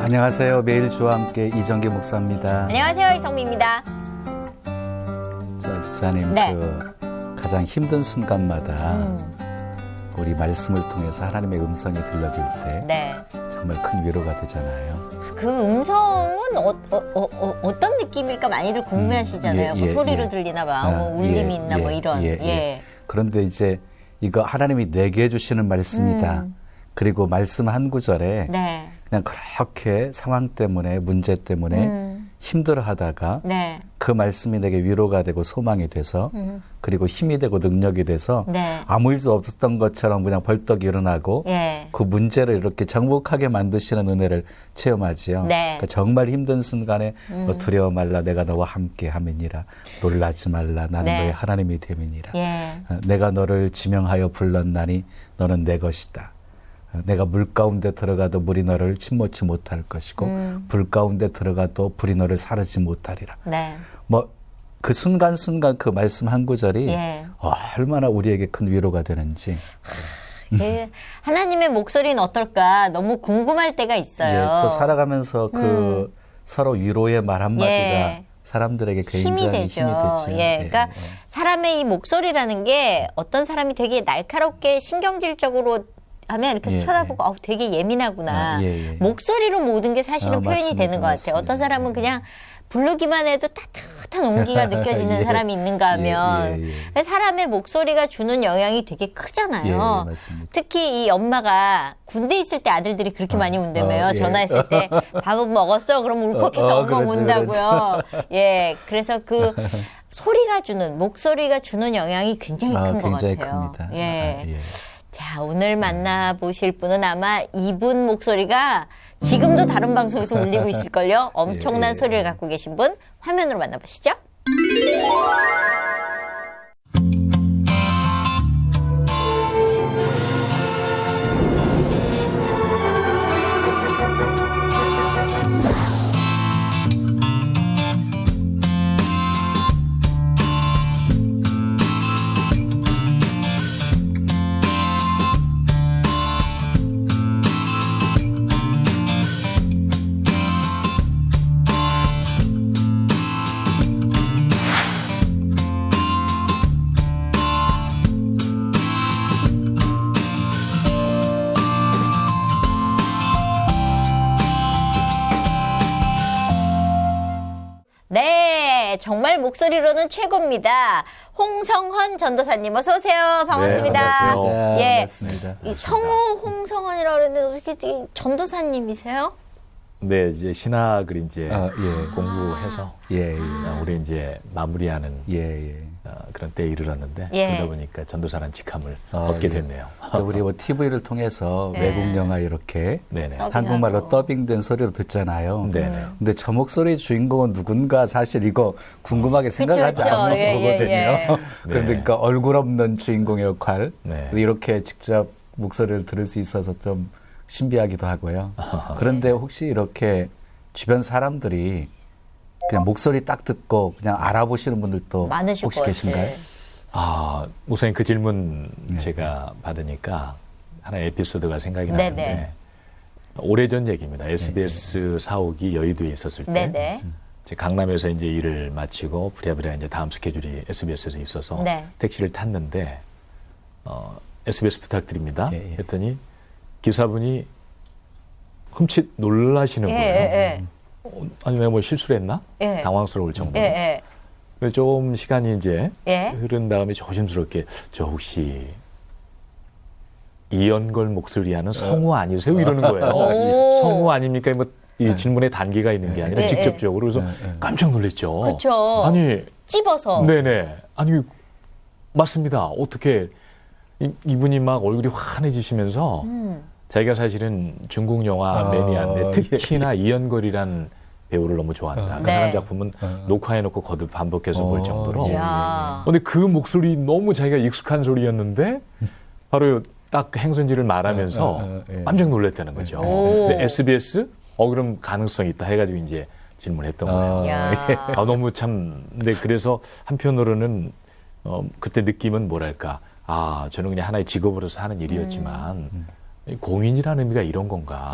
안녕하세요. 매일 주와 함께 이정기 목사입니다. 안녕하세요. 이성미입니다. 자, 집사님, 네. 가장 힘든 순간마다 우리 말씀을 통해서 하나님의 음성이 들려질 때 네. 정말 큰 위로가 되잖아요. 그 음성은 어떤 느낌일까 많이들 궁금해하시잖아요. 뭐 소리로 들리나 봐, 뭐 울림이 있나 뭐 이런. 그런데 이제 이거 하나님이 내게 해주시는 말씀이다. 그리고 말씀 한 구절에 네. 그냥 그렇게 상황 때문에 문제 때문에 힘들어하다가 네. 그 말씀이 내게 위로가 되고 소망이 돼서 그리고 힘이 되고 능력이 돼서 네. 아무 일도 없었던 것처럼 그냥 벌떡 일어나고 예. 그 문제를 이렇게 정복하게 만드시는 은혜를 체험하지요. 네. 그러니까 정말 힘든 순간에 너 두려워 말라 내가 너와 함께 함이니라 놀라지 말라 나는 네. 너의 하나님이 됨이니라 예. 내가 너를 지명하여 불렀나니 너는 내 것이다. 내가 물 가운데 들어가도 물이 너를 침몰치 못할 것이고 불 가운데 들어가도 불이 너를 사르지 못하리라. 네. 뭐 그 순간순간 그 말씀 한 구절이 예. 얼마나 우리에게 큰 위로가 되는지. 하나님의 목소리는 어떨까 너무 궁금할 때가 있어요. 또 살아가면서 그 서로 위로의 말 한마디가 예. 사람들에게 굉장히 힘이 되죠. 그러니까 사람의 이 목소리라는 게 어떤 사람이 되게 날카롭게 신경질적으로 하면 이렇게 쳐다보고 되게 예민하구나. 목소리로 모든 게 사실은 표현이 맞습니다, 되는 것 같아요. 맞습니다. 어떤 사람은 그냥 부르기만 해도 따뜻한 온기가 느껴지는 사람이 있는가 하면 사람의 목소리가 주는 영향이 되게 크잖아요. 맞습니다. 특히 이 엄마가 군대 있을 때 아들들이 그렇게 많이 운다며요. 전화했을 때 밥은 먹었어? 그럼 울컥해서 엉엉 운다고요. 예, 그래서 그 소리가 주는 목소리가 주는 영향이 굉장히 큰 것 굉장히 같아요. 큽니다. 예. 자, 오늘 만나보실 분은 아마 이분 목소리가 지금도 다른 방송에서 울리고 있을걸요. 엄청난 소리를 갖고 계신 분 화면으로 만나보시죠. 네, 정말 목소리로는 최고입니다. 홍성헌 전도사님 어서 오세요. 반갑습니다. 네, 반갑습니다. 예, 반갑습니다. 이 성우 홍성헌이라고 그랬는데 어떻게 전도사님이세요? 네, 이제 신학을 이제 공부해서 우리 이제 마무리하는 그런 때에 이르렀는데 그러다 보니까 전도사라는 직함을 얻게 됐네요. 우리 TV를 통해서 외국 영화 이렇게 한국말로 더빙된 소리로 듣잖아요. 근데 저 목소리 주인공은 누군가 사실 이거 궁금하게 생각하지 않아서 보거든요. 그런데 그러니까 얼굴 없는 주인공의 역할 이렇게 직접 목소리를 들을 수 있어서 좀 신비하기도 하고요. 그런데 혹시 이렇게 주변 사람들이 그냥 목소리 딱 듣고 그냥 알아보시는 분들도 혹시 계신가요? 우선 그 질문 제가 받으니까 하나의 에피소드가 생각이 나는데 오래전 얘기입니다. SBS 사옥이 여의도에 있었을 때 강남에서 이제 일을 마치고 부랴부랴 이제 다음 스케줄이 SBS에서 있어서 택시를 탔는데 SBS 부탁드립니다. 했더니 기사분이 흠칫 놀라시는 거예요. 아니 내가 뭐 실수를 했나? 당황스러울 정도로. 그래서 좀 시간이 이제 흐른 다음에 조심스럽게 저 혹시 이연걸 목소리 하는 성우 아니세요? 이러는 거예요. 성우 아닙니까? 뭐 이 질문에 단계가 있는 게 아니라 직접적으로 그래서 깜짝 놀랐죠. 그렇죠. 아니 찝어서. 네네. 아니 맞습니다. 어떻게 이분이 막 얼굴이 환해지시면서 자기가 사실은 중국 영화 매니아인데 특히나 이연걸이란 배우를 너무 좋아한다. 그 사람 작품은 녹화해놓고 거듭 반복해서 볼 정도로. 근데 그 목소리 너무 자기가 익숙한 소리였는데 바로 딱 행선지를 말하면서 깜짝 놀랐다는 거죠. 근데 SBS? 그럼 가능성이 있다 해가지고 이제 질문했던 거예요. 너무 참. 근데 그래서 한편으로는 그때 느낌은 뭐랄까. 저는 그냥 하나의 직업으로서 하는 일이었지만 공인이라는 의미가 이런 건가.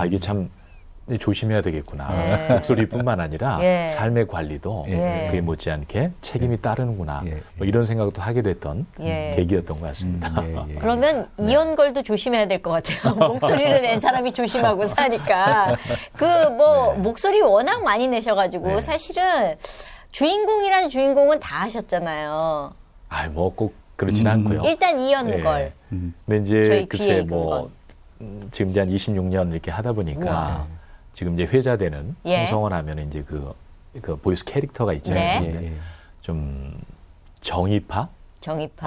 이게 참 조심해야 되겠구나. 목소리뿐만 아니라 삶의 관리도 그에 못지않게 책임이 따르는구나. 뭐 이런 생각도 하게 됐던 계기였던 것 같습니다. 그러면 이연걸도 조심해야 될 것 같아요. 목소리를 낸 사람이 조심하고 사니까. 목소리 워낙 많이 내셔가지고 사실은 주인공이란 주인공은 다 하셨잖아요. 뭐 꼭 그렇진 않고요. 일단 이연걸. 근데 이제 글쎄 지금 이제 한 26년 이렇게 하다 보니까 지금 이제 회자되는 홍성원 하면 이제 그 보이스 캐릭터가 있잖아요. 좀 정의파?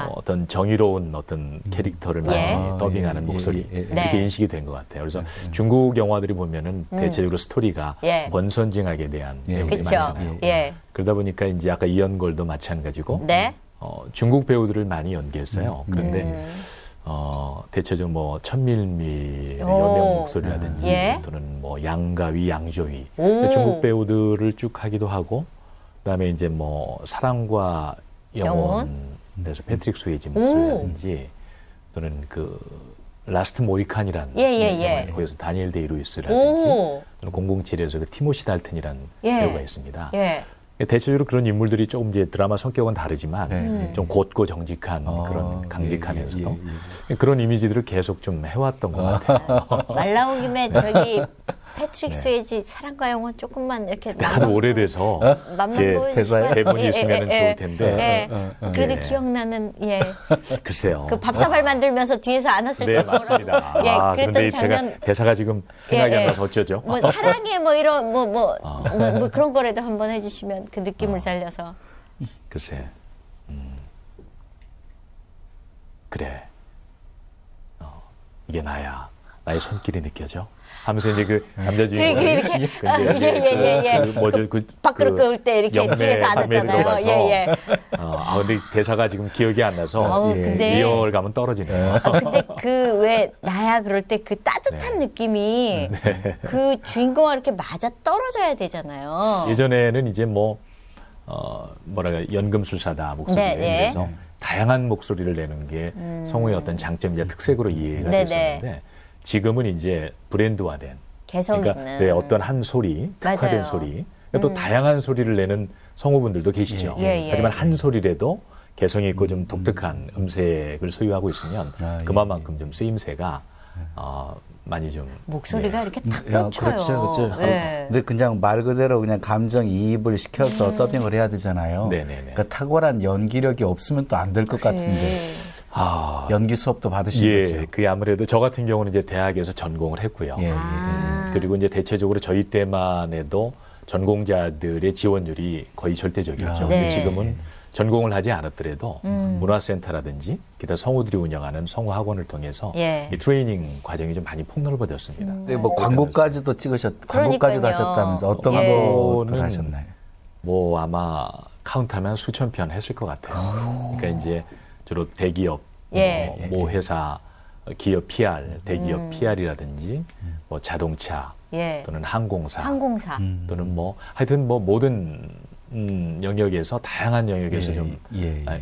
어떤 정의로운 어떤 캐릭터를 많이 더빙하는 목소리 이렇게 인식이 된 것 같아요. 그래서 중국 영화들이 보면은 대체적으로 스토리가 권선징악에 대한 내용들이 많잖아요. 그러다 보니까 이제 아까 이연걸도 마찬가지고 중국 배우들을 많이 연기했어요. 그런데 대체적으로 뭐 천밀미 여명 목소리라든지 또는 뭐 양가위, 양조위 중국 배우들을 쭉 하기도 하고 그다음에 이제 뭐 사랑과 영혼 그래서 패트릭 스웨이지 목소리라든지 또는 그 라스트 모이칸이라는 거기서 다니엘 데이 루이스라든지 또는 007에서 그 티모시 달튼이라는 배우가 있습니다. 대체적으로 그런 인물들이 조금 이제 드라마 성격은 다르지만 좀 곧고 정직한 그런 강직하면서도 그런 이미지들을 계속 좀 해왔던 것 같아요. 말 나온 김에 저기 패트릭 스웨이지 사랑과 영혼 조금만 이렇게 하도 오래돼서 대본이 있으면 좋을 텐데 그래도 기억나는 글쎄요. 그 밥사발 만들면서 뒤에서 안았을 때 맞습니다. 그랬던 장면 대사가 지금 생각이 안 나서 어쩌죠? 뭐 사랑해 뭐 이런 뭐 그런 거라도 한번 해주시면 그 느낌을 살려서 글쎄 그래 이게 나야 나의 손길이 느껴져. 하면서 이제 그 남자 주인공이 이렇게 뭐죠 밖으로 끌 때 이렇게 뒤에서 안았잖아요. 근데 대사가 지금 기억이 안 나서 근데 리얼감은 떨어지네요. 근데 그 왜 나야 그럴 때 그 따뜻한 느낌이 그 주인공과 이렇게 맞아 떨어져야 되잖아요. 예전에는 이제 뭐랄까 연금술사다 목소리에 대해서 다양한 목소리를 내는 게 성우의 어떤 장점이자 특색으로 이해가 됐었는데. 지금은 이제 브랜드화된 개성 그러니까 있는 어떤 한 소리, 특화된 소리, 또 다양한 소리를 내는 성우분들도 계시죠. 하지만 한 소리라도 개성이 있고 좀 독특한 음색을 소유하고 있으면 그만큼 좀 쓰임새가 많이 좀 목소리가 이렇게 탁 꽂혀요. 그렇죠. 근데 그냥 말 그대로 그냥 감정이입을 시켜서 더빙을 해야 되잖아요. 그러니까 탁월한 연기력이 없으면 또 안 될 것 같은데. 연기 수업도 받으신 거죠? 그게 아무래도 저 같은 경우는 이제 대학에서 전공을 했고요. 그리고 이제 대체적으로 저희 때만 해도 전공자들의 지원율이 거의 절대적이었죠. 근데 지금은 전공을 하지 않았더라도 문화센터라든지 기타 성우들이 운영하는 성우학원을 통해서 이 트레이닝 과정이 좀 많이 폭넓어졌습니다. 네, 뭐 광고까지도 광고까지도 하셨다면서 어떤 광고를 하셨나요? 뭐 아마 카운트하면 수천 편 했을 것 같아요. 그러니까 이제 주로 대기업, 모 회사, 기업 PR, 대기업 PR이라든지 뭐 자동차 또는 항공사 또는 뭐 하여튼 뭐 모든 영역에서 다양한 영역에서 좀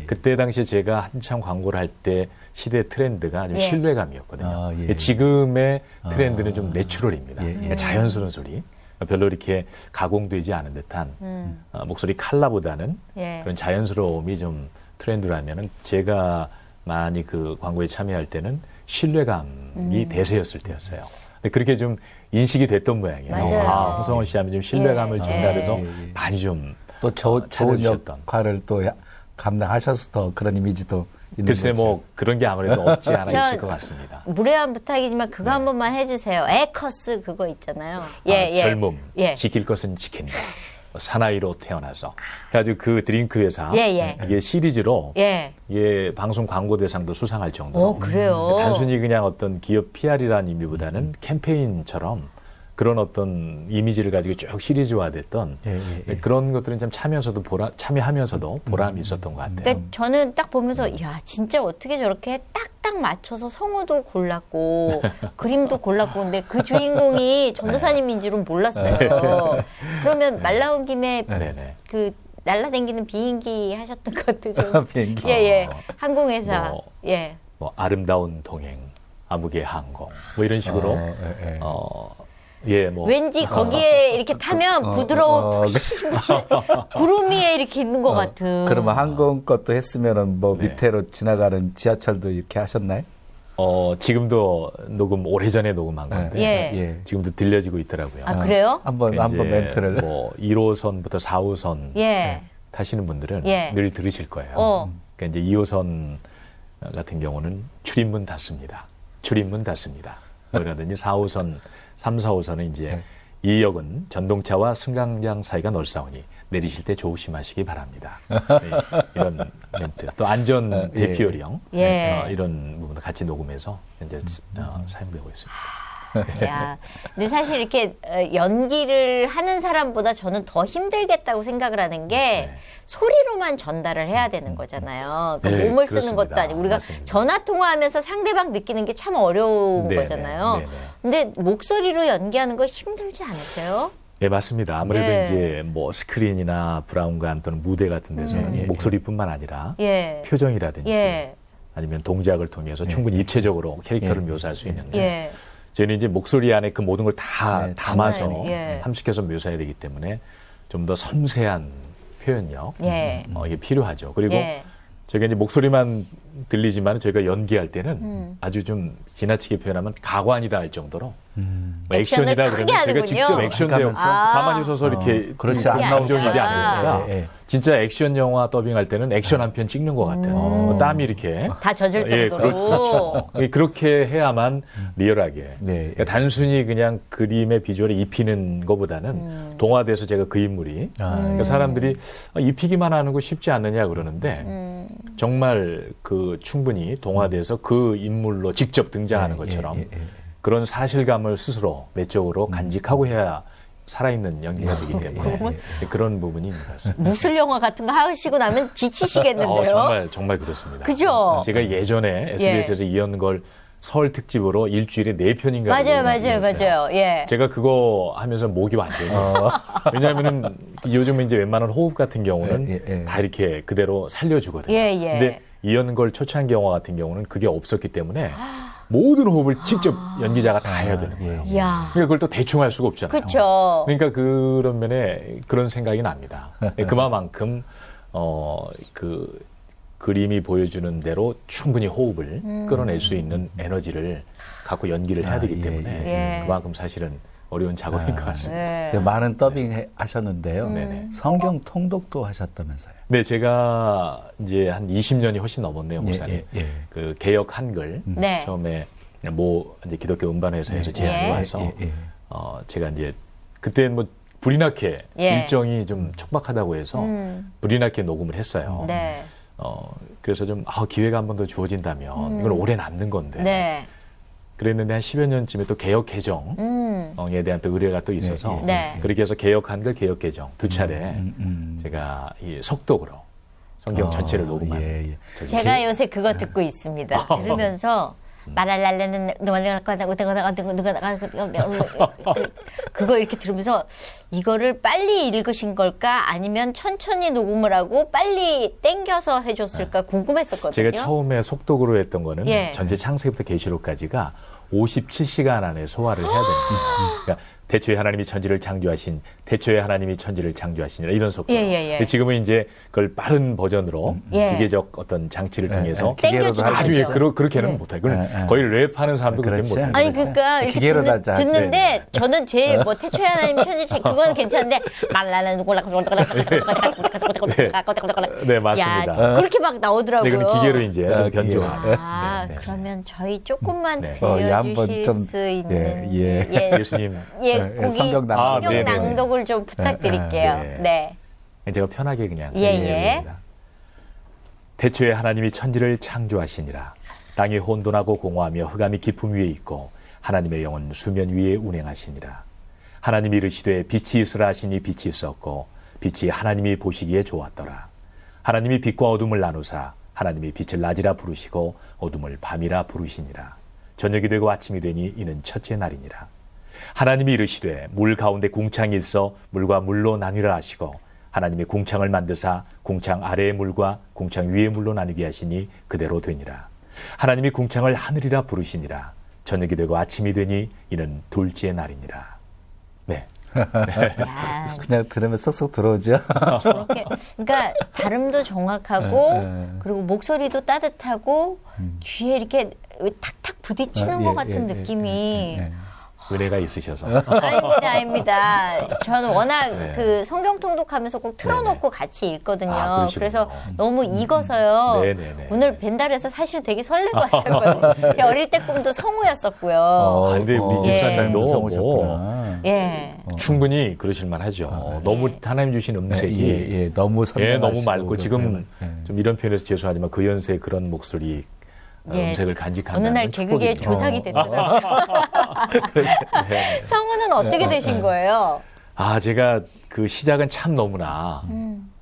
그때 당시에 제가 한참 광고를 할 때 시대 트렌드가 좀 신뢰감이었거든요. 지금의 트렌드는 좀 내추럴입니다. 자연스러운 소리. 별로 이렇게 가공되지 않은 듯한 목소리 컬러보다는 그런 자연스러움이 좀 트렌드라면은 제가 많이 그 광고에 참여할 때는 신뢰감이 대세였을 때였어요. 근데 그렇게 좀 인식이 됐던 모양이에요. 홍성원 씨 하면 좀 신뢰감을 준다 그래서 많이 좀 또 좋은 역할을 또 감당하셔서 더 그런 이미지도 있는 글쎄 거죠. 뭐 그런 게 아무래도 없지 않아 있을 것 같습니다. 무례한 부탁이지만 그거 한 번만 해주세요. 에커스 그거 있잖아요. 젊음 지킬 것은 지킨다. 사나이로 태어나서 그래가지고 그 드링크 회사 이게 시리즈로 이게 방송 광고 대상도 수상할 정도로 그래요. 단순히 그냥 어떤 기업 PR이라는 의미보다는 캠페인처럼 그런 어떤 이미지를 가지고 쭉 시리즈화됐던 그런 것들은 참 참여하면서도 보람이 있었던 것 같아요. 근데 저는 딱 보면서 야 진짜 어떻게 저렇게 딱딱 맞춰서 성우도 골랐고 그림도 골랐고 근데 그 주인공이 전도사님인 줄은 몰랐어요. 그러면 말 나온 김에 그 날라다니는 비행기 하셨던 것도 좀 비행기. 항공회사 뭐 아름다운 동행, 암흑의 항공 뭐 이런 식으로 예, 뭐. 왠지 거기에 이렇게 타면 부드러운 구름 위에 이렇게 있는 것 같은. 그러면 항공 것도 했으면은 뭐 밑으로 지나가는 지하철도 이렇게 하셨나요? 지금도 오래전에 녹음한 건데 예. 지금도 들려지고 있더라고요. 아, 그래요? 한번 멘트를. 뭐 1호선부터 4호선 타시는 분들은 늘 들으실 거예요. 그러니까 이제 2호선 같은 경우는 출입문 닫습니다. 출입문 닫습니다. 그러더니 4호선, 3, 4호선은 이제 이 역은 전동차와 승강장 사이가 넓사오니 내리실 때 조심하시기 바랍니다. 이런 멘트. 또 안전 대피요령 이런 부분을 같이 녹음해서 현재 사용되고 있습니다. 야, 근데 사실 이렇게 연기를 하는 사람보다 저는 더 힘들겠다고 생각을 하는 게 소리로만 전달을 해야 되는 거잖아요. 그러니까 몸을 쓰는 것도 아니고 우리가 전화 통화하면서 상대방 느끼는 게 참 어려운 거잖아요. 근데 목소리로 연기하는 거 힘들지 않으세요? 네, 맞습니다. 아무래도 이제 뭐 스크린이나 브라운관 또는 무대 같은 데서는 목소리뿐만 아니라 표정이라든지 아니면 동작을 통해서 충분히 입체적으로 캐릭터를 묘사할 수 있는데 저희는 이제 목소리 안에 그 모든 걸 다 담아서 함축해서 묘사해야 되기 때문에 좀 더 섬세한 표현력 이게 필요하죠. 그리고 저희가 이제 목소리만 들리지만 저희가 연기할 때는 아주 좀 지나치게 표현하면 가관이다 할 정도로 뭐 액션이다 그러면 저희가 직접 액션 배우 가만히 서서 이렇게 그렇지 감정입이 아니니까 진짜 액션 영화 더빙할 때는 액션 한 편 찍는 것 같아요. 땀이 이렇게 다 젖을 정도로 그렇게 해야만 리얼하게 그러니까 단순히 그냥 그림의 비주얼에 입히는 것보다는 동화돼서 제가 그 인물이 그러니까 사람들이 입히기만 하는 거 쉽지 않느냐 그러는데 정말 그 충분히 동화돼서 그 인물로 직접 등장하는 것처럼 그런 사실감을 스스로 내적으로 간직하고 해야 살아있는 연기가 되기 때문에 그런 부분이 있는 것 같습니다. 무술 영화 같은 거 하시고 나면 지치시겠는데요? 정말 그렇습니다. 그죠? 제가 예전에 SBS에서 이연걸 설 특집으로 일주일에 4편인가 맞아요. 예. 제가 그거 하면서 목이 완전히 왜냐하면은 요즘은 이제 웬만한 호흡 같은 경우는 다 이렇게 그대로 살려주거든요. 근데 이연걸 초창기 영화 같은 경우는 그게 없었기 때문에 모든 호흡을 직접 연기자가 다 해야 되는 거예요. 그러니까 그걸 또 대충 할 수가 없잖아요. 그쵸. 그러니까 그런 면에 그런 생각이 납니다. 그만큼 그 그림이 보여주는 대로 충분히 호흡을 끌어낼 수 있는 에너지를 갖고 연기를 해야 되기 때문에 그만큼 사실은 어려운 작업인 것 같습니다. 많은 더빙 하셨는데요. 성경 통독도 하셨다면서요? 네, 제가 이제 한 20년이 훨씬 넘었네요, 목사님. 그 개역 한글 처음에 이제 기독교 음반회사에서 제안이 와서 제가 이제 그때 뭐 불이 나게 일정이 좀 촉박하다고 해서 불이 나게 녹음을 했어요. 그래서 좀 기회가 한 번 더 주어진다면 이건 오래 남는 건데. 그랬는데 한 10여 년쯤에 또 개역 개정에 대한 또 의뢰가 또 있어서 그렇게 해서 개역 한글, 개역 개정 두 차례 제가 이 속독으로 성경 전체를 녹음한. 제가 요새 그거 듣고 있습니다. 들으면서 말랄랄라는 그거 이렇게 들으면서 이거를 빨리 읽으신 걸까 아니면 천천히 녹음을 하고 빨리 땡겨서 해줬을까 궁금했었거든요. 제가 처음에 속독으로 했던 거는 전체 창세기부터 계시록까지가 57시간 안에 소화를 해야 됩니다. 그러니까 태초에 하나님이 천지를 창조하신 태초에 하나님이 천지를 창조하시니라 이런 속도. 지금은 이제 그걸 빠른 버전으로 기계적 어떤 장치를 통해서 아주 그렇게는 못해요. 그걸 거의 랩하는 사람도 그렇게 못해요. 아니 그러니까 이렇게 듣는데 저는 제 뭐 태초에 하나님이 천지를 그거는 괜찮은데 말라는 네 맞습니다. 그렇게 막 나오더라고요. 네, 그건 기계로 이제 좀 변조한. 그러면 저희 조금만 들려주실 수 있는 예수님. 거기 성경 낭독을 좀 부탁드릴게요. 제가 편하게 그냥 드리겠습니다. 태초에 하나님이 천지를 창조하시니라. 땅이 혼돈하고 공허하며 흑암이 깊음 위에 있고 하나님의 영은 수면 위에 운행하시니라. 하나님이 이르시되 빛이 있으라 하시니 빛이 있었고 빛이 하나님이 보시기에 좋았더라. 하나님이 빛과 어둠을 나누사 하나님이 빛을 낮이라 부르시고 어둠을 밤이라 부르시니라. 저녁이 되고 아침이 되니 이는 첫째 날이니라. 하나님이 이르시되 물 가운데 궁창이 있어 물과 물로 나뉘라 하시고 하나님이 궁창을 만드사 궁창 아래의 물과 궁창 위의 물로 나누게 하시니 그대로 되니라. 하나님이 궁창을 하늘이라 부르시니라. 저녁이 되고 아침이 되니 이는 둘째 날이니라. 네. 그냥 들으면 쏙쏙 들어오죠. 저렇게, 그러니까 발음도 정확하고 그리고 목소리도 따뜻하고 귀에 이렇게 탁탁 부딪히는 것 같은 느낌이. 은혜가 있으셔서. 아닙니다. 저는 워낙 그 성경 통독하면서 꼭 틀어놓고 같이 읽거든요. 그래서 너무 익어서요. 오늘 벤달에서 사실 되게 설레고 왔었거든요. 제 어릴 때 꿈도 성우였었고요. 근데 우리 집사님도 성우셨구나. 충분히 그러실만 하죠. 너무 하나님 주신 음색이 너무 너무 맑고 지금 좀 이런 표현에서 죄송하지만 그 연세에 그런 목소리 음색을 간직한다는 어느 날 개그계의 조상이 됐더라고요. 성우는 어떻게 되신 거예요? 제가 그 시작은 참 너무나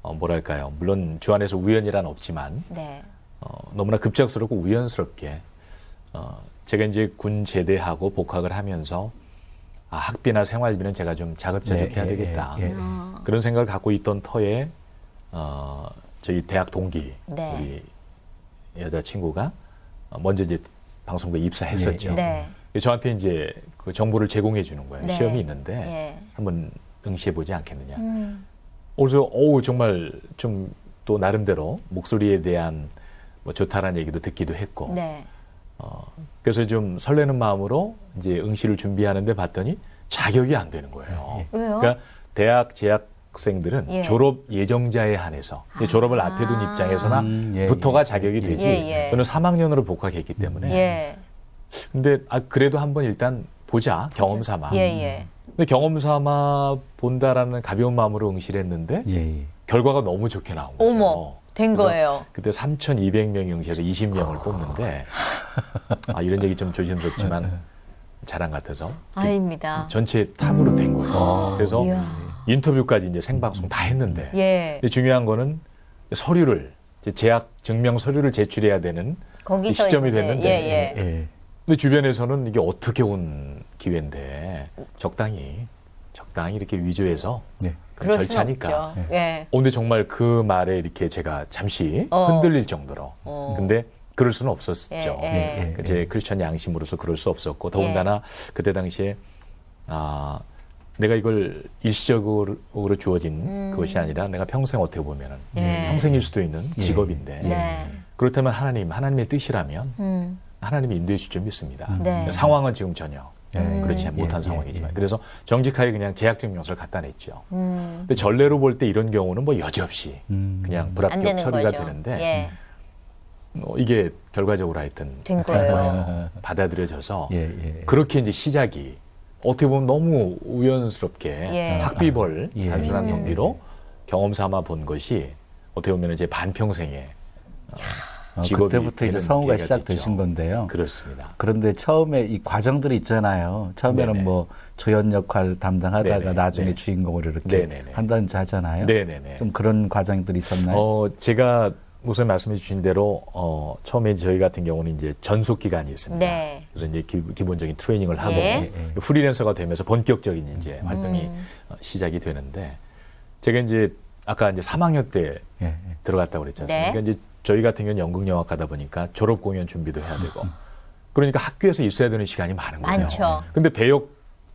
뭐랄까요. 물론 주 안에서 우연이란 없지만 너무나 급작스럽고 우연스럽게 제가 이제 군 제대하고 복학을 하면서 학비나 생활비는 제가 좀 자급자족해야 되겠다. 그런 생각을 갖고 있던 터에 저희 대학 동기 우리 여자친구가 먼저 이제 방송국에 입사했었죠. 저한테 이제 그 정보를 제공해 주는 거예요. 시험이 있는데 한번 응시해 보지 않겠느냐. 그래서 정말 좀 또 나름대로 목소리에 대한 뭐 좋다라는 얘기도 듣기도 했고. 그래서 좀 설레는 마음으로 이제 응시를 준비하는데 봤더니 자격이 안 되는 거예요. 왜요? 그러니까 대학 재학생들은 졸업 예정자에 한해서 졸업을 앞에 둔 입장에서나부터가 자격이 되지. 저는 3학년으로 복학했기 때문에. 근데 그래도 한번 일단 보자. 경험 삼아. 근데 경험 삼아 본다라는 가벼운 마음으로 응시를 했는데 결과가 너무 좋게 나온 거예요. 어머, 된 거예요. 그때 3,200명이 응시해서 20명을 뽑는데 이런 얘기 좀 조심스럽지만 자랑 같아서 아닙니다. 전체 탑으로 된 거예요. 그래서 인터뷰까지 이제 생방송 다 했는데 근데 중요한 거는 서류를 재학 증명 서류를 제출해야 되는 시점이 됐는데 근데 주변에서는 이게 어떻게 온 기회인데 적당히 이렇게 위조해서 절차니까. 근데 정말 그 말에 이렇게 제가 잠시 흔들릴 정도로. 근데 그럴 수는 없었죠. 제 크리스천 양심으로서 그럴 수 없었고 더군다나 그때 당시에 내가 이걸 일시적으로 주어진 그것이 아니라 내가 평생 어떻게 보면은 평생일 수도 있는 직업인데 그렇다면 하나님의 뜻이라면 하나님이 인도해 줄 줄 믿습니다. 상황은 지금 전혀 그렇지 못한 상황이지만 그래서 정직하게 그냥 재학증명서를 갖다 냈죠. 근데 전례로 볼 때 이런 경우는 뭐 여지없이 그냥 불합격 처리가 되는데 이게 결과적으로 하여튼 된 거예요. 받아들여져서 그렇게 이제 시작이 어떻게 보면 너무 우연스럽게 학비벌 단순한 경비로 경험 삼아 본 것이 어떻게 보면 이제 반평생에 그때부터 이제 성우가 시작되신 건데요. 그렇습니다. 그런데 처음에 이 과정들이 있잖아요. 처음에는 뭐 조연 역할 담당하다가 나중에 주인공을 이렇게 한다든지 하잖아요. 좀 그런 과정들이 있었나요? 제가 우선 말씀해 주신 대로 처음에 저희 같은 경우는 이제 전속 기간이 있습니다. 그래서 이제 기본적인 트레이닝을 하고 프리랜서가 되면서 본격적인 이제 활동이 시작이 되는데 제가 이제 아까 이제 3학년 때 들어갔다고 그랬지 않습니까? 그러니까 이제 저희 같은 경우는 연극영화과다 보니까 졸업 공연 준비도 해야 되고 그러니까 학교에서 있어야 되는 시간이 많은 거예요. 많죠. 근데 배역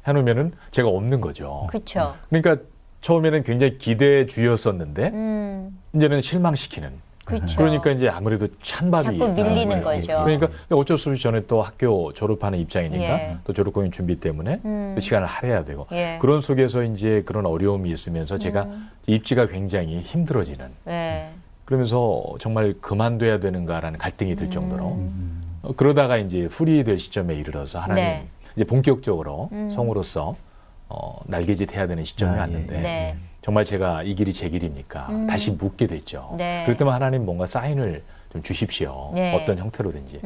해놓으면은 제가 없는 거죠. 그렇죠. 그러니까 처음에는 굉장히 기대주였었는데 이제는 실망시키는. 그렇죠. 그러니까 이제 아무래도 찬밥이 자꾸 밀리는 거죠. 그러니까 어쩔 수 없이 저는 또 학교 졸업하는 입장이니까 또 졸업 공연 준비 때문에 또 시간을 할애해야 되고 그런 속에서 이제 그런 어려움이 있으면서 제가 입지가 굉장히 힘들어지는. 그러면서 정말 그만둬야 되는가라는 갈등이 들 정도로 그러다가 이제 풀이 될 시점에 이르러서 하나님 이제 본격적으로 성우로서 날개짓 해야 되는 시점이 왔는데 정말 제가 이 길이 제 길입니까? 다시 묻게 됐죠. 그럴 때만 하나님 뭔가 사인을 좀 주십시오. 어떤 형태로든지.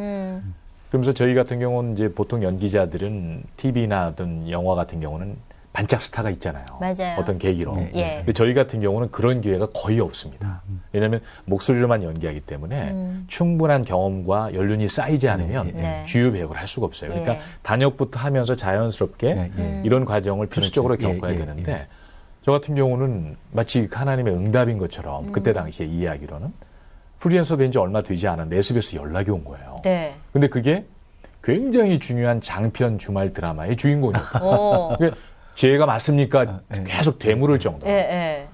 그러면서 저희 같은 경우는 이제 보통 연기자들은 TV나 어떤 영화 같은 경우는 반짝 스타가 있잖아요. 맞아요. 어떤 계기로. 근데 저희 같은 경우는 그런 기회가 거의 없습니다. 왜냐하면 목소리로만 연기하기 때문에 충분한 경험과 연륜이 쌓이지 않으면 주요 배역을 할 수가 없어요. 그러니까 단역부터 하면서 자연스럽게 이런 과정을 필수적으로 겪어야 되는데 저 같은 경우는 마치 하나님의 응답인 것처럼 그때 당시에 이해하기로는 프리랜서 된 지 얼마 되지 않은 내 습에서 연락이 온 거예요. 근데 그게 굉장히 중요한 장편 주말 드라마의 주인공이었어요. 죄가 맞습니까? 계속 되물을 정도로. 예.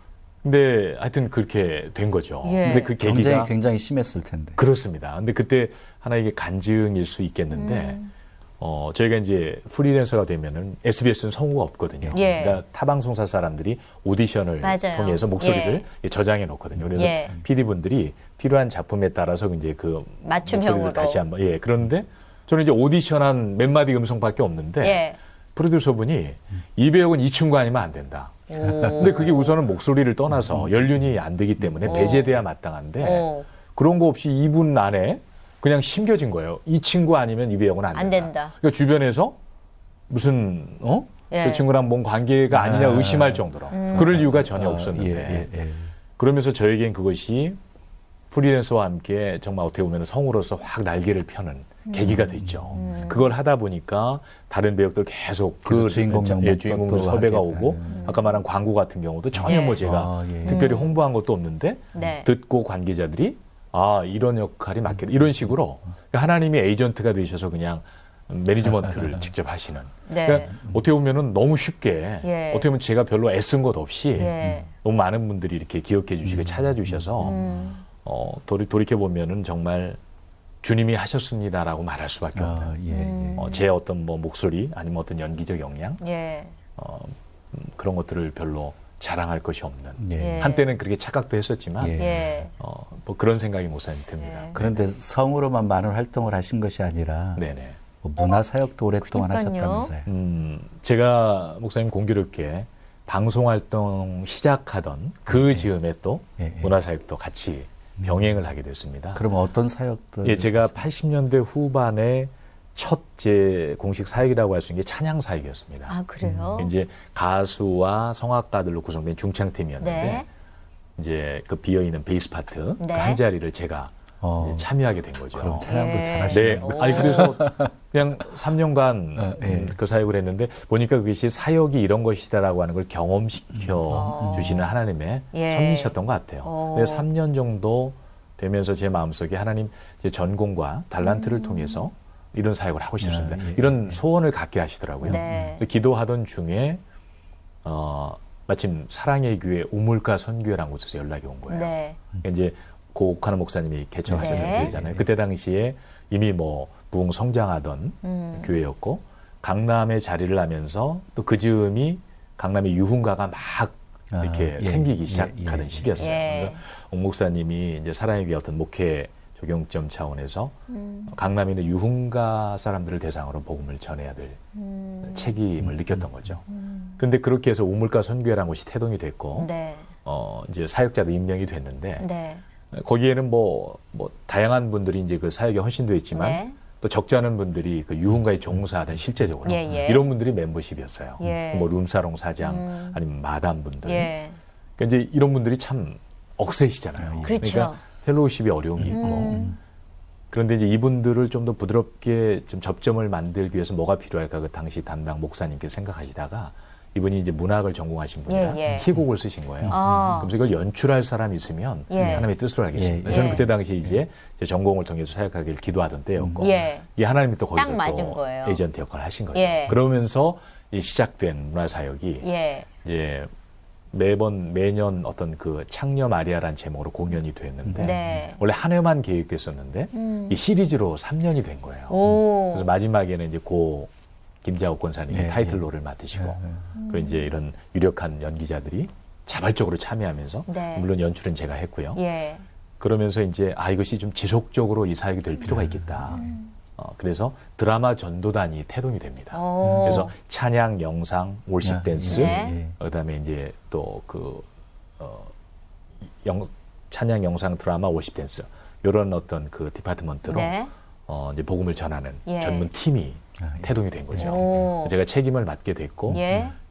근데 하여튼 그렇게 된 거죠. 예. 근데 그 계기가 굉장히 심했을 텐데. 그렇습니다. 근데 그때 하나의 이게 간증일 수 있겠는데 저희가 이제 프리랜서가 되면은 SBS는 성우가 없거든요. 예. 그러니까 타방송사 사람들이 오디션을 맞아요. 통해서 목소리를 저장해 놓거든요. 그래서 PD분들이 필요한 작품에 따라서 이제 그 맞춤형으로 다시 한번 그런데 저는 이제 오디션한 몇 마디 음성밖에 없는데 프로듀서분이 이 배역은 이 친구 아니면 안 된다. 근데 그게 우선은 목소리를 떠나서 연륜이 안 되기 때문에 배제돼야 마땅한데 그런 거 없이 2분 안에 그냥 심겨진 거예요. 이 친구 아니면 이 배역은 안 된다. 그러니까 주변에서 무슨 저 친구랑 뭔 관계가 아니냐 의심할 정도로 그럴 이유가 전혀 없었는데 그러면서 저에겐 그것이 프리랜서와 함께 정말 어떻게 보면 성우로서 확 날개를 펴는 계기가 됐죠. 그걸 하다 보니까 다른 배역들 계속 그 주인공도 섭외가 오고 아까 말한 광고 같은 경우도 전혀 뭐 제가 특별히 홍보한 것도 없는데 듣고 관계자들이 이런 역할이 맞겠다. 이런 식으로 하나님이 에이전트가 되셔서 그냥 매니지먼트를 직접 하시는. 그러니까 어떻게 보면은 너무 쉽게 어떻게 보면 제가 별로 애쓴 것 없이 너무 많은 분들이 이렇게 기억해 주시고 찾아주셔서 돌이켜보면은 정말 주님이 하셨습니다라고 말할 수밖에 없는 제 어떤 뭐 목소리 아니면 어떤 연기적 역량 그런 것들을 별로 자랑할 것이 없는 한때는 그렇게 착각도 했었지만 뭐 그런 생각이 목사님 듭니다. 그런데 성으로만 많은 활동을 하신 것이 아니라 뭐 문화 사역도 오랫동안 하셨다면서요. 제가 목사님 공교롭게 방송 활동 시작하던 그 즈음에 또 문화 사역도 같이 병행을 하게 됐습니다. 그럼 어떤 사역들? 제가 80년대 후반에 첫 제 공식 사역이라고 할 수 있는 게 찬양 사역이었습니다. 그래요? 이제 가수와 성악가들로 구성된 중창팀이었는데 이제 그 비어 있는 베이스 파트 그 한 자리를 제가 참여하게 된 거죠. 그럼 찬양도 잘하시네요. 아니 그래서 그냥 3년간 그 사역을 했는데 보니까 그것이 사역이 이런 것이다라고 하는 걸 경험시켜 주시는 하나님의 섭리셨던 것 같아요. 근데 3년 정도 되면서 제 마음속에 하나님 제 전공과 달란트를 통해서 이런 사역을 하고 싶습니다. 이런 소원을 갖게 하시더라고요. 기도하던 중에 마침 사랑의 교회 우물가 선교회라는 곳에서 연락이 온 거예요. 그러니까 이제 고옥하는 목사님이 개척하셨던 교회잖아요. 그때 당시에 이미 뭐 부흥 성장하던 교회였고 강남에 자리를 하면서 또 그 즈음이 강남의 유흥가가 막 이렇게 생기기 시작하던 시기였어요. 그래서 옥 목사님이 이제 사랑의 교회 어떤 목회 적용점 차원에서 강남에 있는 유흥가 사람들을 대상으로 복음을 전해야 될 책임을 느꼈던 거죠. 그런데 그렇게 해서 우물가 선교회라는 곳이 태동이 됐고 이제 사역자도 임명이 됐는데 거기에는 뭐 다양한 분들이 이제 그 사역에 헌신도 했지만 또 적지 않은 분들이 그 유흥가에 종사하던 실제적으로 이런 분들이 멤버십이었어요. 뭐 룸사롱 사장 아니면 마담 분들. 그러니까 이제 이런 분들이 참 억세시잖아요. 그렇죠. 그러니까 펠로우십이 어려움이 있고 그런데 이제 이분들을 좀 더 부드럽게 좀 접점을 만들기 위해서 뭐가 필요할까 그 당시 담당 목사님께서 생각하시다가 이분이 이제 문학을 전공하신 분이라 희곡을 쓰신 거예요. 그래서 이걸 연출할 사람이 있으면 하나님의 뜻을 알겠습니다. 저는 그때 당시에 이제 제 전공을 통해서 사역하기를 기도하던 때였고 이 하나님이 또 거기서 또 에이전트 역할을 하신 거죠. 그러면서 이 시작된 문화 사역이 이제 매년 어떤 그 창녀 마리아라는 제목으로 공연이 됐는데 원래 한 해만 계획됐었는데 이 시리즈로 3년이 된 거예요. 그래서 마지막에는 이제 고 김자옥 권사님이 타이틀롤을 맡으시고 그리고 이제 이런 유력한 연기자들이 자발적으로 참여하면서 물론 연출은 제가 했고요. 그러면서 이제 이것이 좀 지속적으로 이 사역이 될 필요가 있겠다. 그래서 드라마 전도단이 태동이 됩니다. 그래서 찬양, 영상, 월십 댄스, 그다음에 이제 또 그 찬양, 영상, 드라마, 월십 댄스 이런 어떤 그 디파트먼트로 이제 복음을 전하는 전문 팀이 태동이 된 거죠. 제가 책임을 맡게 됐고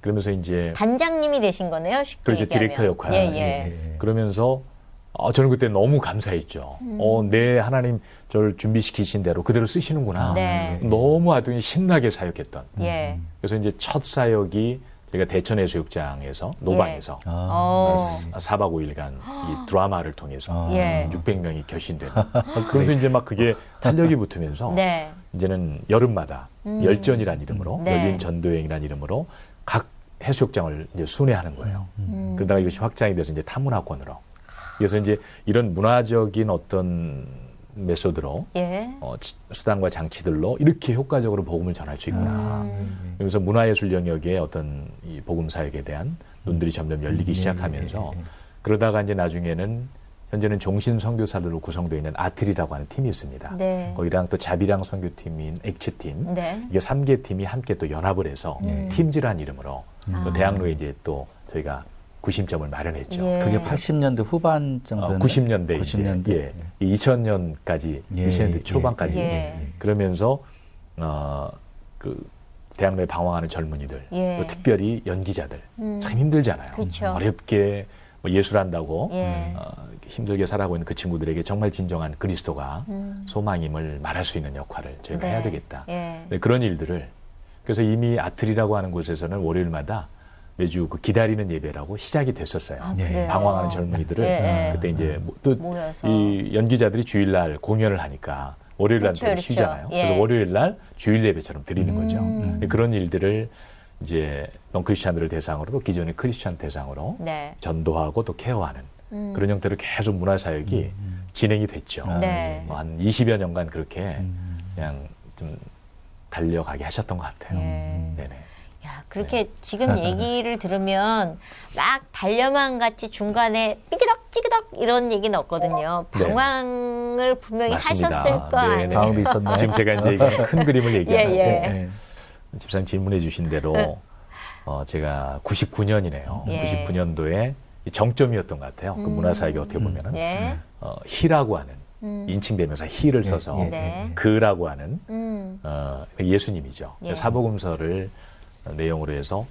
그러면서 이제 단장님이 되신 거네요. 쉽게 그렇죠. 디렉터 역할. 그러면서 저는 그때 너무 감사했죠. 내 하나님 저를 준비시키신 대로 그대로 쓰시는구나. 너무 아주 신나게 사역했던. 그래서 이제 첫 사역이 제가 대천해수욕장에서 노방에서 4박 5일간 이 드라마를 통해서 600명이 결신되는. 그래서 이제 막 그게 탄력이 붙으면서 이제는 여름마다 열전이라는 이름으로 열린 전도여행이라는 이름으로 각 해수욕장을 이제 순회하는 거예요. 그러다가 이것이 확장이 돼서 이제 탐문화권으로. 그래서 이제 이런 문화적인 어떤 메소드로 예. 수단과 장치들로 이렇게 효과적으로 복음을 전할 수 있구나. 그래서 문화예술 영역의 어떤 이 복음 사역에 대한 눈들이 점점 열리기 시작하면서 그러다가 이제 나중에는 현재는 종신 선교사들로 구성되어 있는 아틀이라고 하는 팀이 있습니다. 네. 거기랑 또 자비랑 선교팀인 액츠팀 네. 이게 3개 팀이 함께 또 연합을 해서 팀즈라는 이름으로 또 대학로에 이제 또 저희가 구심점을 마련했죠. 예. 그게 80년대 후반 정도 90년대 90년대 예. 2000년까지 2000년대 초반까지 그러면서 그 대학로에 방황하는 젊은이들 또 특별히 연기자들 참 힘들잖아요. 그쵸. 어렵게 뭐 예술한다고 힘들게 살아가고 있는 그 친구들에게 정말 진정한 그리스도가 소망임을 말할 수 있는 역할을 저희가 해야 되겠다. 네, 그런 일들을 그래서 이미 아틀이라고 하는 곳에서는 월요일마다 매주 그 기다리는 예배라고 시작이 됐었어요. 방황하는 젊은이들을 그때 이제 또 이 연기자들이 주일날 공연을 하니까 월요일날 쉬잖아요. 그래서 월요일날 주일 예배처럼 드리는 거죠. 그런 일들을 이제 non 크리스찬들을 대상으로도 기존의 크리스찬 대상으로 전도하고 또 케어하는 그런 형태로 계속 문화사역이 진행이 됐죠. 뭐 한 20여 년간 그렇게 그냥 좀 달려가게 하셨던 것 같아요. 네네. 야, 그렇게 지금 얘기를 들으면 막 달려만 같이 중간에 삐기덕 찌기덕 이런 얘기는 없거든요. 방황을 분명히 맞습니다. 하셨을 거 아니에요. 방황도 있었네요. 지금 제가 이제 큰 그림을 얘기하는데 집사님 질문해 주신 대로 제가 99년이네요. 99년도에 정점이었던 것 같아요. 그 문화사역이 어떻게 보면은 히라고 하는 인칭대명사 히를 써서 그라고 하는 예수님이죠. 사복음서를 내용으로 해서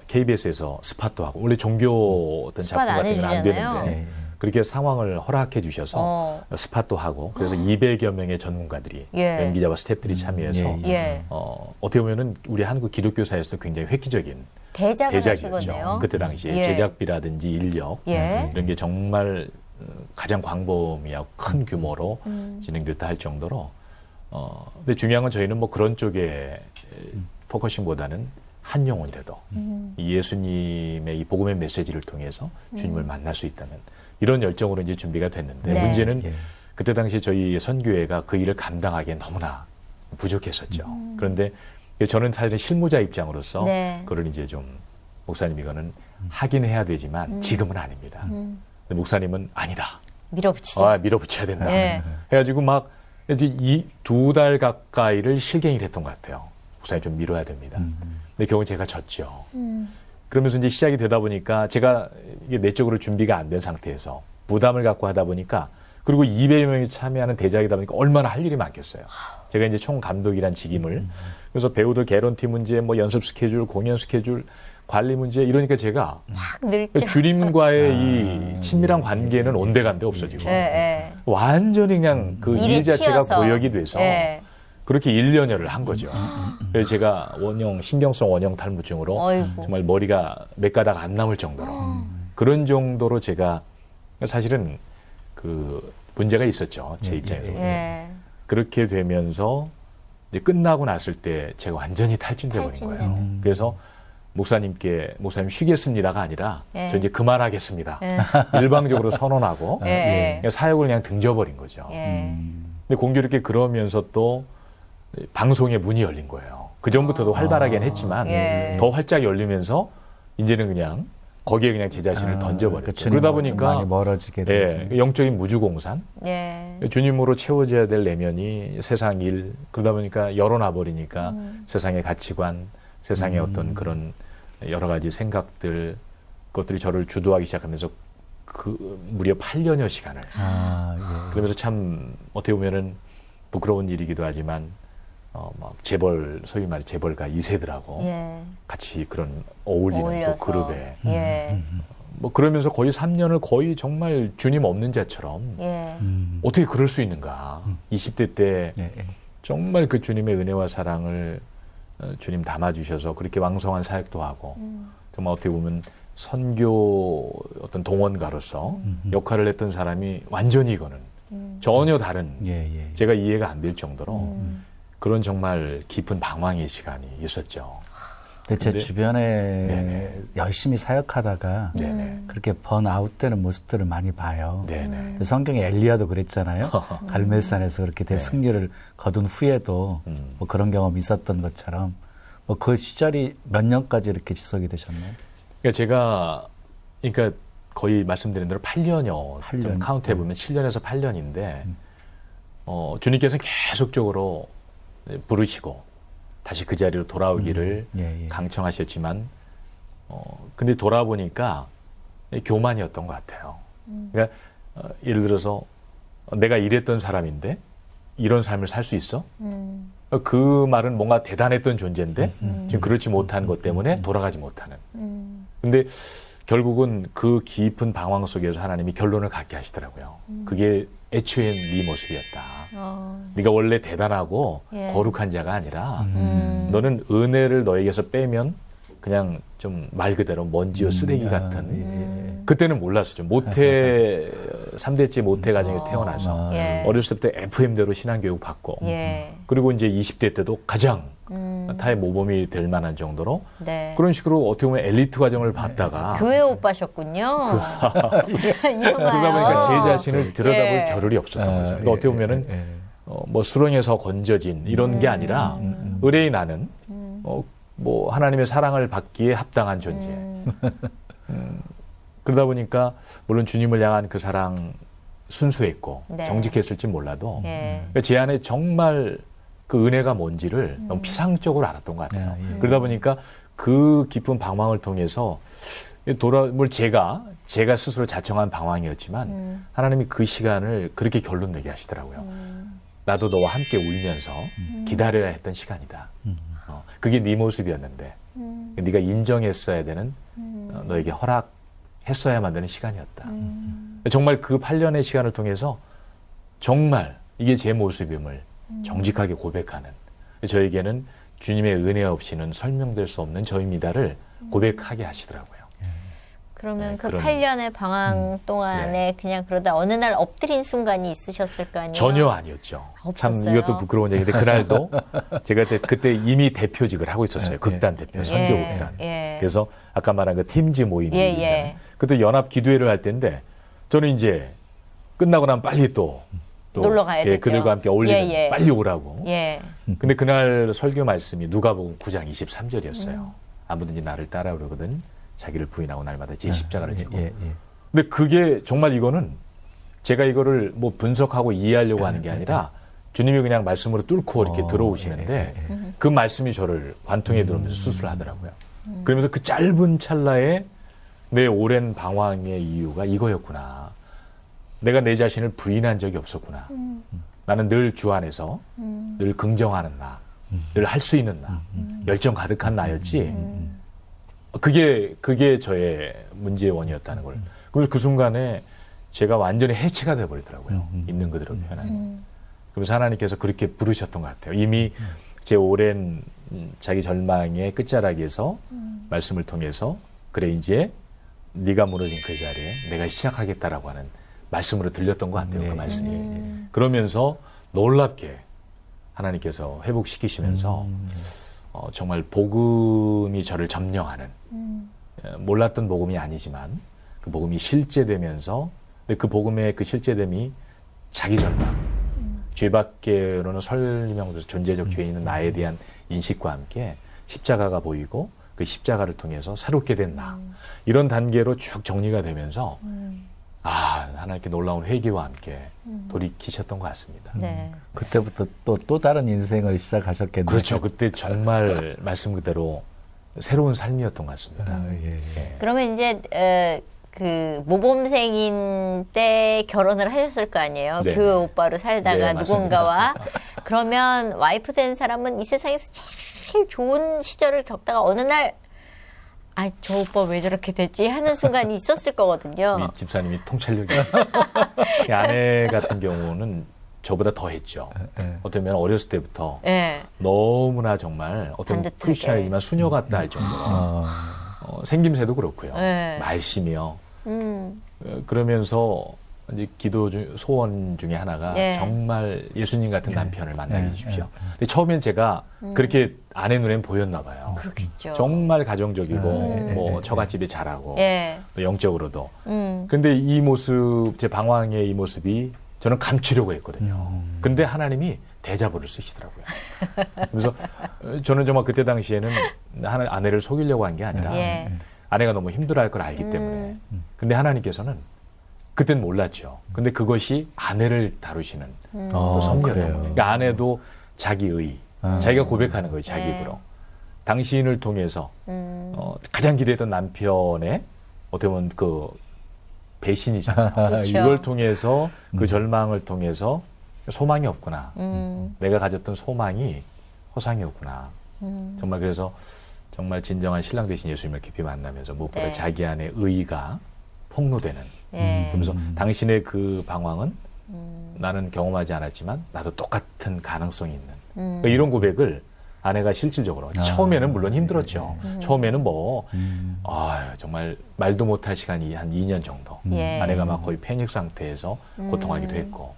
KBS에서 스팟도 하고 원래 종교 어떤 작품 같은 건 안 되는데 그렇게 상황을 허락해 주셔서 스팟도 하고 그래서 200여 명의 전문가들이 연기자와 스태프들이 참여해서 어떻게 보면은 우리 한국 기독교사에서 굉장히 획기적인 대작이었죠. 그때 당시에 제작비라든지 인력 이런 게 정말 가장 광범위하고 큰 규모로 진행됐다 할 정도로 근데 중요한 건 저희는 뭐 그런 쪽에 포커싱보다는 한 영혼이라도 이 예수님의 이 복음의 메시지를 통해서 주님을 만날 수 있다는 이런 열정으로 이제 준비가 됐는데 문제는 그때 당시 저희 선교회가 그 일을 감당하기에 너무나 부족했었죠. 그런데 저는 사실은 실무자 입장으로서 그걸 이제 좀 목사님 이거는 하긴 해야 되지만 지금은 아닙니다. 근데 목사님은 아니다. 밀어붙이자. 밀어붙여야 된다. 해가지고 막 이제 이 2달 가까이를 실갱이를 했던 것 같아요. 목사님 좀 미뤄야 됩니다. 근데 결국 제가 졌죠. 그러면서 이제 시작이 되다 보니까 제가 이게 내적으로 준비가 안 된 상태에서 부담을 갖고 하다 보니까 그리고 200여 명이 참여하는 대작이다 보니까 얼마나 할 일이 많겠어요. 제가 이제 총 감독이란 직임을 그래서 배우들 개런티 문제, 뭐 연습 스케줄, 공연 스케줄, 관리 문제 이러니까 제가 확 늙죠. 주님과의 이 친밀한 관계는 온데간데 없어지고 완전히 그냥 그 일 자체가 고역이 돼서 그렇게 1년여를 한 거죠. 그래서 제가 신경성 원형 탈모증으로 정말 머리가 몇 가닥 안 남을 정도로 그런 정도로 제가 사실은 그 문제가 있었죠. 제 입장에서. 그렇게 되면서 이제 끝나고 났을 때 제가 완전히 탈진돼 버린 거예요. 그래서 목사님 쉬겠습니다가 아니라 저 이제 그만하겠습니다. 일방적으로 선언하고 사역을 그냥 등져버린 거죠. 근데 공교롭게 그러면서 또 방송에 문이 열린 거예요. 그 전부터도 활발하긴 했지만 더 활짝 열리면서 이제는 그냥 거기에 그냥 제 자신을 던져버렸죠. 그러다 보니까 많이 멀어지게 되죠. 영적인 무주공산, 주님으로 채워져야 될 내면이 세상 일 그러다 보니까 열어놔 버리니까 세상의 가치관, 세상의 어떤 그런 여러 가지 생각들 그것들이 저를 주도하기 시작하면서 그 무려 8년여 시간을 그러면서 참 어떻게 보면은 부끄러운 일이기도 하지만 막 재벌 소위 말해 재벌가 2세들하고 같이 그런 어울리는 또 그룹에 뭐 그러면서 거의 3년을 거의 정말 주님 없는 자처럼 어떻게 그럴 수 있는가 20대 때 정말 그 주님의 은혜와 사랑을 주님 담아주셔서 그렇게 왕성한 사역도 하고 정말 어떻게 보면 선교 어떤 동원가로서 역할을 했던 사람이 완전히 이거는 전혀 다른 제가 이해가 안 될 정도로 그런 정말 깊은 방황의 시간이 있었죠. 근데 제 주변에 네네. 열심히 사역하다가 네네. 그렇게 번아웃되는 모습들을 많이 봐요. 근데 성경에 엘리야도 그랬잖아요. 갈멜산에서 그렇게 대승리를 거둔 후에도 뭐 그런 경험이 있었던 것처럼 뭐 그 시절이 몇 년까지 이렇게 지속이 되셨나요? 그러니까 제가 그러니까 거의 말씀드린 대로 8년이요. 8년. 카운트해 보면 7년에서 8년인데 주님께서 계속적으로 부르시고 다시 그 자리로 돌아오기를 강청하셨지만 근데 돌아보니까 교만이었던 것 같아요. 그러니까 예를 들어서 내가 이랬던 사람인데 이런 삶을 살 수 있어? 그 말은 뭔가 대단했던 존재인데 지금 그렇지 못한 것 때문에 돌아가지 못하는. 근데 결국은 그 깊은 방황 속에서 하나님이 결론을 갖게 하시더라고요. 그게 애초에 네 모습이었다. 네가 원래 대단하고 거룩한 자가 아니라 너는 은혜를 너에게서 빼면 그냥 좀 말 그대로 먼지와 쓰레기 같은 그때는 몰랐었죠. 모태 3대째 모태 가정에 태어나서 어렸을 때부터 FM대로 신앙교육 받고 그리고 이제 20대 때도 가장 타의 모범이 될 만한 정도로 그런 식으로 어떻게 보면 엘리트 과정을 받다가 교회 오빠셨군요. 그러다 보니까 제 자신을 들여다볼 겨를이 없었던 거죠. 그러니까 어떻게 보면은 뭐 수렁에서 건져진 이런 게 아니라 의뢰인 나는 뭐 하나님의 사랑을 받기에 합당한 존재. 그러다 보니까 물론 주님을 향한 그 사랑 순수했고 정직했을지 몰라도 그러니까 제 안에 정말 그 은혜가 뭔지를 너무 피상적으로 알았던 것 같아요. 그러다 보니까 그 깊은 방황을 통해서 제가 스스로 자청한 방황이었지만 하나님이 그 시간을 그렇게 결론 내게 하시더라고요. 나도 너와 함께 울면서 기다려야 했던 시간이다. 그게 네 모습이었는데 네가 인정했어야 되는 너에게 허락했어야만 되는 시간이었다. 정말 그 8년의 시간을 통해서 정말 이게 제 모습임을 정직하게 고백하는 저에게는 주님의 은혜 없이는 설명될 수 없는 저입니다를 고백하게 하시더라고요. 그러면 그 8년의 방황 동안에 그냥 그러다 어느 날 엎드린 순간이 있으셨을 거 아니에요? 전혀 아니었죠. 없었어요? 참 이것도 부끄러운 얘기인데 그날도 제가 그때 이미 대표직을 하고 있었어요. 극단 대표, 선교 극단. 그래서 아까 말한 그 팀즈 모임이 있잖아요. 그때 연합 기도회를 할 때인데 저는 이제 끝나고 나면 빨리 또 놀러 가야 되죠. 그들과 함께 어울리는 빨리 오라고. 근데 그날 설교 말씀이 누가복음 9장 23절이었어요. 아무든지 나를 따라오려거든 자기를 부인하고 날마다 제 십자가를 지고. 근데 그게 정말 이거는 제가 이거를 뭐 분석하고 이해하려고 하는 게 아니라 주님이 그냥 말씀으로 뚫고 이렇게 들어오시는데 그 말씀이 저를 관통에 들어오면서 수술하더라고요. 그러면서 그 짧은 찰나에 내 오랜 방황의 이유가 이거였구나. 내가 내 자신을 부인한 적이 없었구나. 나는 늘 주 안에서 늘 긍정하는 나, 늘 할 수 있는 나, 열정 가득한 나였지. 그게 저의 문제의 원이었다는 걸. 그래서 그 순간에 제가 완전히 해체가 돼버리더라고요. 있는 그대로 표현하는. 그래서 하나님께서 그렇게 부르셨던 것 같아요. 이미 제 오랜 자기 절망의 끝자락에서 말씀을 통해서 그래 이제 네가 무너진 그 자리에 내가 시작하겠다라고 하는 말씀으로 들렸던 것 같아요. 그 말씀이. 그러면서 놀랍게 하나님께서 회복시키시면서 정말 복음이 저를 점령하는 몰랐던 복음이 아니지만 그 복음이 실제되면서 그 복음의 그 실제됨이 자기 절망 죄밖에로는 설명돼서 존재적 죄에 있는 나에 대한 인식과 함께 십자가가 보이고 그 십자가를 통해서 새롭게 된 나 이런 단계로 쭉 정리가 되면서 하나님께 놀라운 회개와 함께 돌이키셨던 것 같습니다. 그때부터 또 다른 인생을 시작하셨겠네요. 그렇죠. 그때 정말 말씀 그대로 새로운 삶이었던 것 같습니다. 그러면 이제 그 모범생인 때 결혼을 하셨을 거 아니에요. 교회 오빠로 살다가 누군가와. 그러면 와이프 된 사람은 이 세상에서 제일 좋은 시절을 겪다가 어느 날 저 오빠 왜 저렇게 됐지 하는 순간이 있었을 거거든요. 우리 집사님이 통찰력이 아내 같은 경우는 저보다 더 했죠. 어쩌면 어렸을 때부터 너무나 정말 어떤 크리스찬이지만 수녀 같다 할 정도로 생김새도 그렇고요. 말씨며 그러면서 이제 소원 중에 하나가 네. 정말 예수님 같은 남편을 만나게 해주십시오. 근데 처음엔 제가 그렇게 아내 눈엔 보였나 봐요. 그렇겠죠. 정말 가정적이고 뭐 처갓집이 잘하고 또 영적으로도. 근데 이 모습, 제 방황의 이 모습이 저는 감추려고 했거든요. 근데 하나님이 대자보를 쓰시더라고요. 그래서 저는 정말 그때 당시에는 아내를 속이려고 한 게 아니라 아내가 너무 힘들어할 걸 알기 때문에. 근데 하나님께서는 그땐 몰랐죠. 근데 그것이 아내를 다루시는 또 섭리였던 거예요. 그러니까 아내도 자기의, 자기가 고백하는 거예요. 자기 입으로. 당신을 통해서 가장 기대했던 남편의 어떻게 보면 그 배신이잖아요. 그렇죠. 이걸 통해서 그 절망을 통해서 소망이 없구나. 내가 가졌던 소망이 허상이었구나. 정말 그래서 정말 진정한 신랑 되신 예수님을 깊이 만나면서 무엇보다 자기 안에 의의가 폭로되는. 그러면서 당신의 그 방황은 나는 경험하지 않았지만 나도 똑같은 가능성이 있는. 그러니까 이런 고백을 아내가 실질적으로 처음에는 물론 힘들었죠. 처음에는 정말 말도 못할 시간이 한 2년 정도. 아내가 막 거의 패닉 상태에서 고통하기도 했고.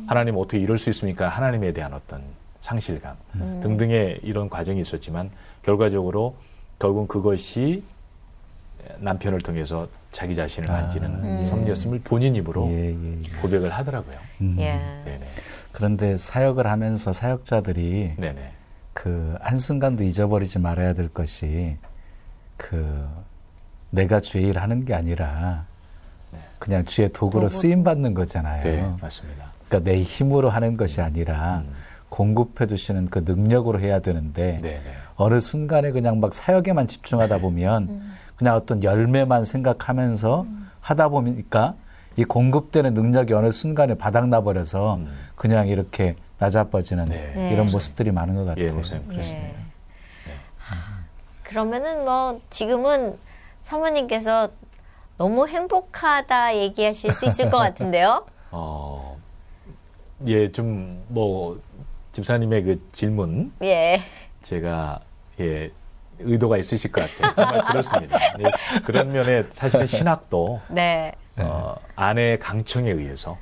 하나님 어떻게 이럴 수 있습니까? 하나님에 대한 어떤 상실감 등등의 이런 과정이 있었지만 결과적으로 결국은 그것이 남편을 통해서 자기 자신을 만지는 섭리였음을 본인 입으로 고백을 하더라고요. 네네. 그런데 사역을 하면서 사역자들이 네네. 그 한순간도 잊어버리지 말아야 될 것이 그 내가 주의 일을 하는 게 아니라 그냥 주의 도구로 쓰임받는 거잖아요. 네, 맞습니다. 그러니까 내 힘으로 하는 것이 아니라 공급해 주시는 그 능력으로 해야 되는데 어느 순간에 그냥 막 사역에만 집중하다 보면 그냥 어떤 열매만 생각하면서 하다 보니까 이 공급되는 능력이 어느 순간에 바닥나 버려서 그냥 이렇게 낮아버지는 이런 모습들이 많은 것 같아요. 예, 목사님 그렇습니다. 그러면은 뭐 지금은 사모님께서 너무 행복하다 얘기하실 수 있을 것 같은데요? 예, 좀 뭐 집사님의 그 질문, 제가 의도가 있으실 것 같아요. 정말 그렇습니다. 그런 면에 사실은 신학도 아내의 강청에 의해서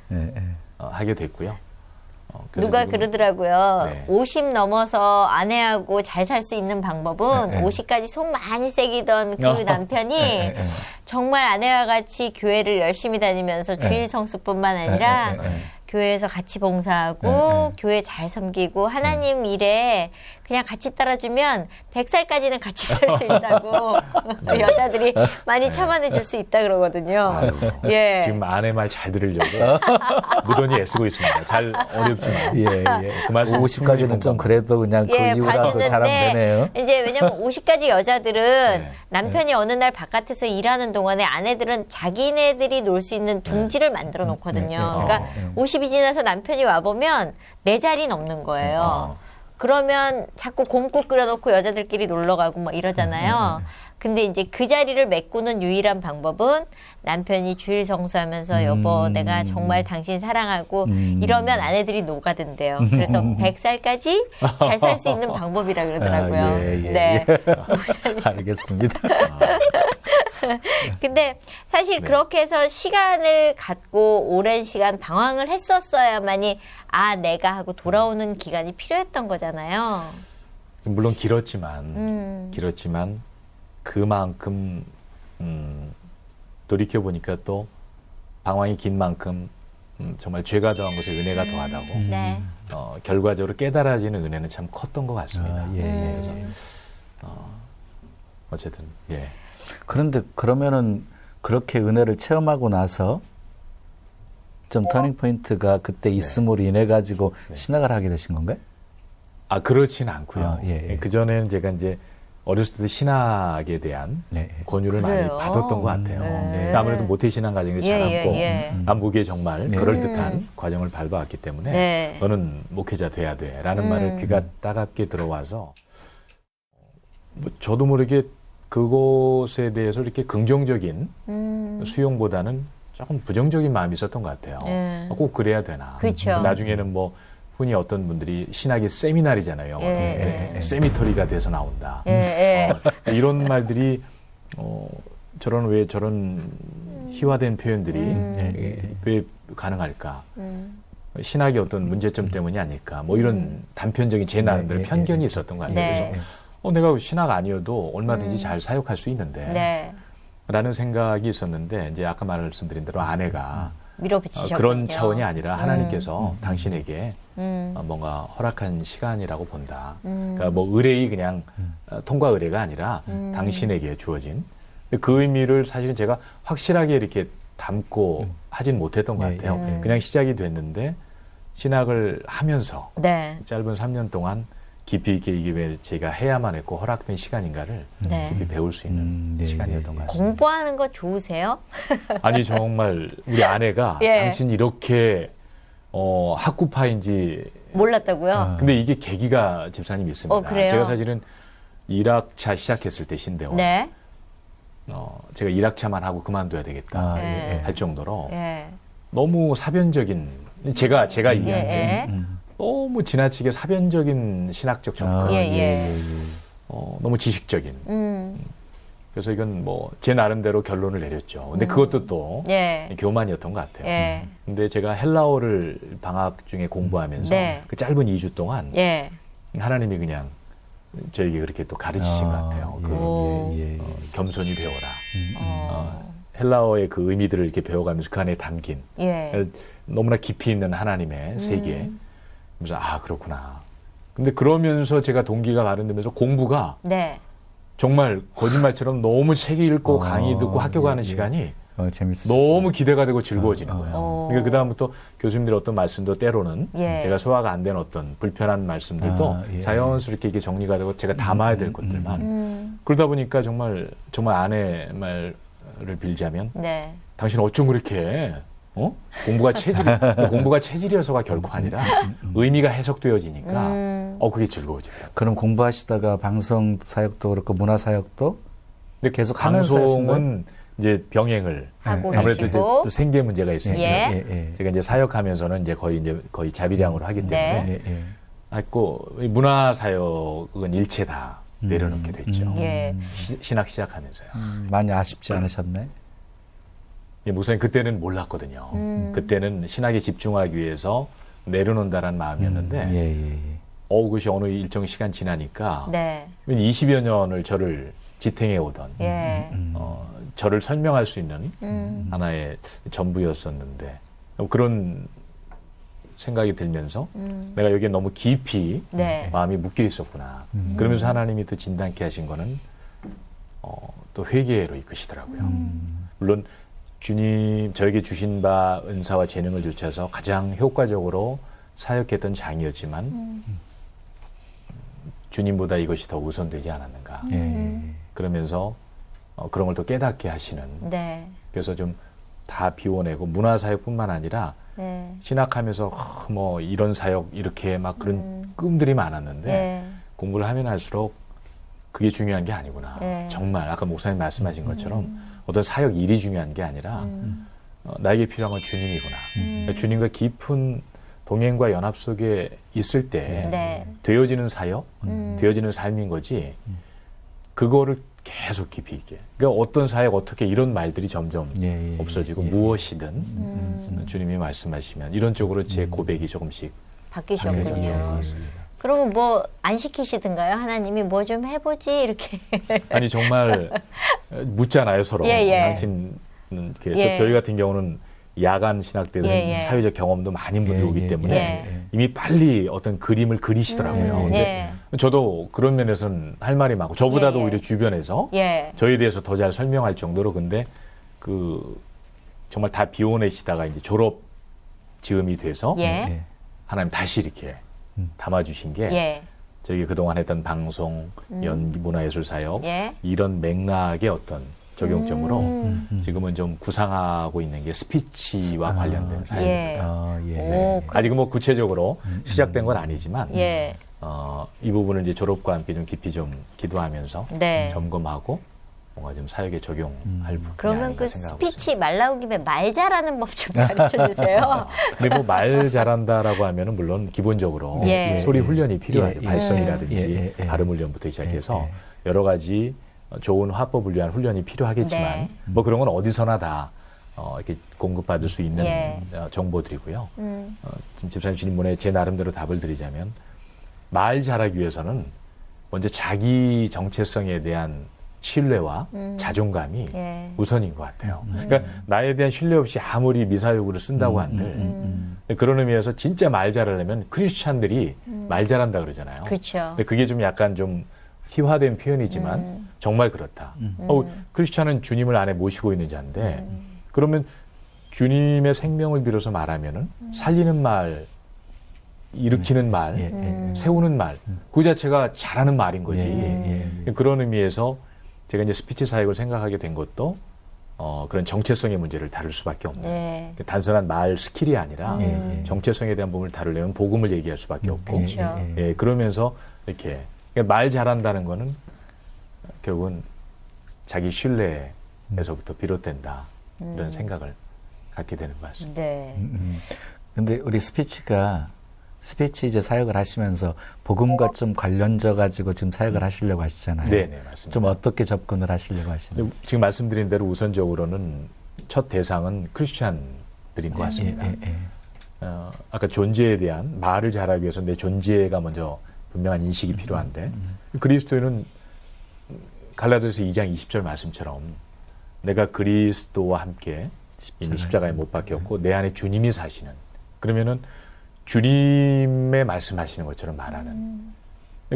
하게 됐고요. 누가 그러더라고요. 50 넘어서 아내하고 잘 살 수 있는 방법은 50까지 속 많이 새기던 그 남편이 정말 아내와 같이 교회를 열심히 다니면서 주일 성수뿐만 아니라 교회에서 같이 봉사하고 교회 잘 섬기고 하나님 일에 그냥 같이 따라주면 100살까지는 같이 살 수 있다고 여자들이 많이 참아내줄 수 있다 그러거든요. 지금 아내 말 잘 들으려고 무던히 애쓰고 있습니다. 잘 어렵지만. 그 말씀 50까지는 좀 그래도 그냥 그 이후라도 잘하면 되네요. 이제 왜냐면 50까지 여자들은 남편이 어느 날 바깥에서 일하는 동안에 아내들은 자기네들이 놀 수 있는 둥지를 만들어 놓거든요. 그러니까 50이 지나서 남편이 와보면 내 자리는 없는 거예요. 그러면 자꾸 곰국 끓여놓고 여자들끼리 놀러가고 막 이러잖아요. 근데 이제 그 자리를 메꾸는 유일한 방법은 남편이 주일 성수하면서 여보 내가 정말 당신 사랑하고 이러면 아내들이 녹아든대요. 그래서 100살까지 잘 살 수 있는 방법이라 그러더라고요. 알겠습니다. 근데 사실 그렇게 해서 시간을 갖고 오랜 시간 방황을 했었어야만이 내가 하고 돌아오는 기간이 필요했던 거잖아요. 물론 길었지만 그만큼 돌이켜보니까 또 방황이 긴 만큼 정말 죄가 더한 것에 은혜가 더하다고 결과적으로 깨달아지는 은혜는 참 컸던 것 같습니다. 그래서 어쨌든 그런데 그러면은 그렇게 은혜를 체험하고 나서 좀 터닝 포인트가 그때 있음으로 인해 가지고 신학을 하게 되신 건가요? 그렇진 않고요. 그 전에는 제가 이제 어렸을 때 신학에 대한 권유를 많이 받았던 것 같아요. 아무래도 모태신앙 과정에서 자랐고 남북에 정말 그럴듯한 과정을 밟아왔기 때문에 너는 목회자 돼야 돼 라는 말을 귀가 따갑게 들어와서 저도 모르게 그곳에 대해서 이렇게 긍정적인 수용보다는 조금 부정적인 마음이 있었던 것 같아요. 꼭 그래야 되나. 그렇죠. 나중에는 뭐 흔히 어떤 분들이 신학이 세미나리잖아요. 세미터리가 돼서 나온다. 이런 말들이 저런 희화된 표현들이 왜 가능할까? 신학의 어떤 문제점 때문이 아닐까? 뭐 이런 단편적인 제 나름대로 편견이 있었던 것 같아요. 네. 그래서 내가 신학 아니어도 얼마든지 잘 사역할 수 있는데 네. 라는 생각이 있었는데 이제 아까 말씀드린 대로 아내가 밀어붙이셨군요. 그런 차원이 아니라 하나님께서 당신에게 뭔가 허락한 시간이라고 본다. 그러니까 뭐 의뢰이 그냥 통과 의뢰가 아니라 당신에게 주어진 그 의미를 사실은 제가 확실하게 이렇게 담고 하진 못했던 것 같아요. 그냥 시작이 됐는데 신학을 하면서 네. 짧은 3년 동안 깊이 있게 이게 왜 제가 해야만 했고 허락된 시간인가를 깊이 배울 수 있는 시간이었던 것 같습니다. 공부하는 거 좋으세요? 아니 정말 우리 아내가 당신 이렇게 학구파인지 몰랐다고요? 근데 이게 계기가 집사님 있습니다. 그래요? 제가 사실은 1학차 시작했을 때 신대원 네. 제가 1학차만 하고 그만둬야 되겠다 할 정도로 예. 너무 사변적인 제가 얘기하는데 너무 지나치게 사변적인 신학적 접근 너무 지식적인 그래서 이건 뭐 제 나름대로 결론을 내렸죠. 근데 그것도 또 교만이었던 것 같아요. 근데 제가 헬라어를 방학 중에 공부하면서 그 짧은 2주 동안 하나님이 그냥 저에게 그렇게 또 가르치신 것 같아요. 겸손히 배워라. 헬라어의 그 의미들을 이렇게 배워가면서 그 안에 담긴 너무나 깊이 있는 하나님의 세계. 그래서 그렇구나. 근데 그러면서 제가 동기가 마련되면서 공부가 정말 거짓말처럼 너무 책 읽고 강의 듣고 학교 가는 시간이 너무 기대가 되고 즐거워지는 거예요. 그러니까 그다음부터 교수님들의 어떤 말씀도 때로는 제가 소화가 안 되는 어떤 불편한 말씀들도 자연스럽게 이게 정리가 되고 제가 담아야 될 것들만 그러다 보니까 정말 아내 말을 빌자면 당신 어쩜 그렇게 공부가 체질이어서가 결코 아니라 의미가 해석되어지니까 그게 즐거워져요. 그럼 공부하시다가 방송 사역도 그렇고 문화 사역도 근데 계속 방송은 이제 병행을 하고 아무래도 이제 계시고 또 생계 문제가 있으니까 제가 이제 사역하면서는 이제 거의 자비량으로 하기 때문에 했고 문화 사역은 일체 다 내려놓게 됐죠. 신학 시작하면서요. 많이 아쉽지 않으셨나요? 목사님 그때는 몰랐거든요. 그때는 신학에 집중하기 위해서 내려놓는다라는 마음이었는데 그것이 어느 일정 시간 지나니까 20여 년을 저를 지탱해 오던 저를 설명할 수 있는 하나의 전부였었는데 그런 생각이 들면서 내가 여기에 너무 깊이 마음이 묶여 있었구나. 그러면서 하나님이 또 진단케 하신 거는 또 회개로 이끄시더라고요. 물론 주님 저에게 주신 바 은사와 재능을 조차서 가장 효과적으로 사역했던 장이었지만 주님보다 이것이 더 우선되지 않았는가. 그러면서 그런 걸 또 깨닫게 하시는. 그래서 좀 다 비워내고 문화사역뿐만 아니라 신학하면서 뭐 이런 사역 이렇게 막 그런 꿈들이 많았는데 공부를 하면 할수록 그게 중요한 게 아니구나. 정말 아까 목사님 말씀하신 것처럼 어떤 사역 일이 중요한 게 아니라 나에게 필요한 건 주님이구나. 그러니까 주님과 깊은 동행과 연합 속에 있을 때 되어지는 사역, 되어지는 삶인 거지 그거를 계속 깊이 있게. 그러니까 어떤 사역 어떻게 이런 말들이 점점 없어지고 무엇이든 주님이 말씀하시면 이런 쪽으로 제 고백이 조금씩 바뀌셨군요. 그러면 뭐 안 시키시든가요? 하나님이 뭐 좀 해보지 이렇게. 아니 정말 묻잖아요 서로. 당신 저희 같은 경우는 야간 신학 때는 사회적 경험도 많은 분들이 오기 때문에 이미 빨리 어떤 그림을 그리시더라고요. 근데 저도 그런 면에서는 할 말이 많고 저보다도 오히려 주변에서 저에 대해서 더 잘 설명할 정도로 근데 그 정말 다 비워내시다가 이제 졸업 즈음이 돼서 하나님 다시 이렇게 담아주신 게 저희 그동안 했던 방송, 문화예술 사역 이런 맥락의 어떤 적용점으로 지금은 좀 구상하고 있는 게 스피치와 관련된 사역입니다. 아직은 뭐 구체적으로 시작된 건 아니지만 이 부분을 이제 졸업과 함께 좀 깊이 좀 기도하면서 점검하고 뭔가 좀 사역에 적용할 부분이 그러면 그 생각하고 스피치 있습니다. 말 나온 김에 말 잘하는 법 좀 가르쳐 주세요. 근데 뭐 말 잘한다라고 하면은 물론 기본적으로 소리 훈련이 필요하죠. 발성이라든지 발음 훈련부터 시작해서 여러 가지 좋은 화법을 위한 훈련이 필요하겠지만 뭐 그런 건 어디서나 다 이렇게 공급받을 수 있는 정보들이고요. 지금 집사님 질문에 제 나름대로 답을 드리자면 말 잘하기 위해서는 먼저 자기 정체성에 대한 신뢰와 자존감이 우선인 것 같아요. 그러니까 나에 대한 신뢰 없이 아무리 미사여구를 쓴다고 한들 그런 의미에서 진짜 말 잘하려면 크리스찬들이 말 잘한다 그러잖아요. 그렇죠. 근데 그게 좀 약간 좀 희화된 표현이지만 정말 그렇다. 크리스찬은 주님을 안에 모시고 있는 자인데 그러면 주님의 생명을 빌어서 말하면은 살리는 말, 일으키는 말, 세우는 말, 그 자체가 잘하는 말인 거지. 그런 의미에서 제가 이제 스피치 사역을 생각하게 된 것도 그런 정체성의 문제를 다룰 수밖에 없는 단순한 말 스킬이 아니라 정체성에 대한 부분을 다루려면 복음을 얘기할 수밖에 없고 그러면서 이렇게 말 잘한다는 거는 결국은 자기 신뢰에서부터 비롯된다 이런 생각을 갖게 되는 것 같습니다. 네. 근데 우리 스피치 이제 사역을 하시면서 복음과 좀 관련져 가지고 지금 사역을 하시려고 하시잖아요. 네, 맞습니다. 좀 어떻게 접근을 하시려고 하시는지. 지금 말씀드린 대로 우선적으로는 첫 대상은 크리스찬들인 것 같습니다. 아까 존재에 대한 말을 잘하기 위해서 내 존재가 먼저 분명한 인식이 필요한데 그리스도인은 갈라디아서 2장 20절 말씀처럼 내가 그리스도와 함께 이미 십자가에 못 박혔고 내 안에 주님이 사시는 그러면은 주님의 말씀하시는 것처럼 말하는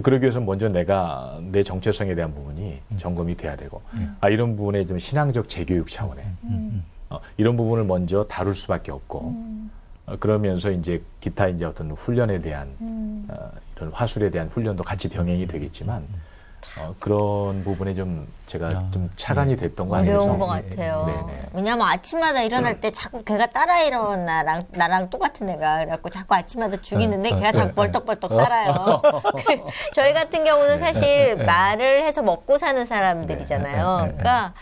그러기 위해서 먼저 내가 내 정체성에 대한 부분이 점검이 돼야 되고 이런 부분에 좀 신앙적 재교육 차원에 이런 부분을 먼저 다룰 수밖에 없고 그러면서 이제 기타 이제 어떤 훈련에 대한 이런 화술에 대한 훈련도 같이 병행이 되겠지만 그런 부분에 좀 제가 좀 차관이 됐던 거 아니에요? 어려운 것 같아요. 왜냐하면 아침마다 일어날 때 자꾸 걔가 따라 일어나 나랑 똑같은 애가 그래갖고 자꾸 아침마다 죽이는데 걔가 자꾸 벌떡벌떡 살아요. 저희 같은 경우는 사실 말을 해서 먹고 사는 사람들이잖아요. 그러니까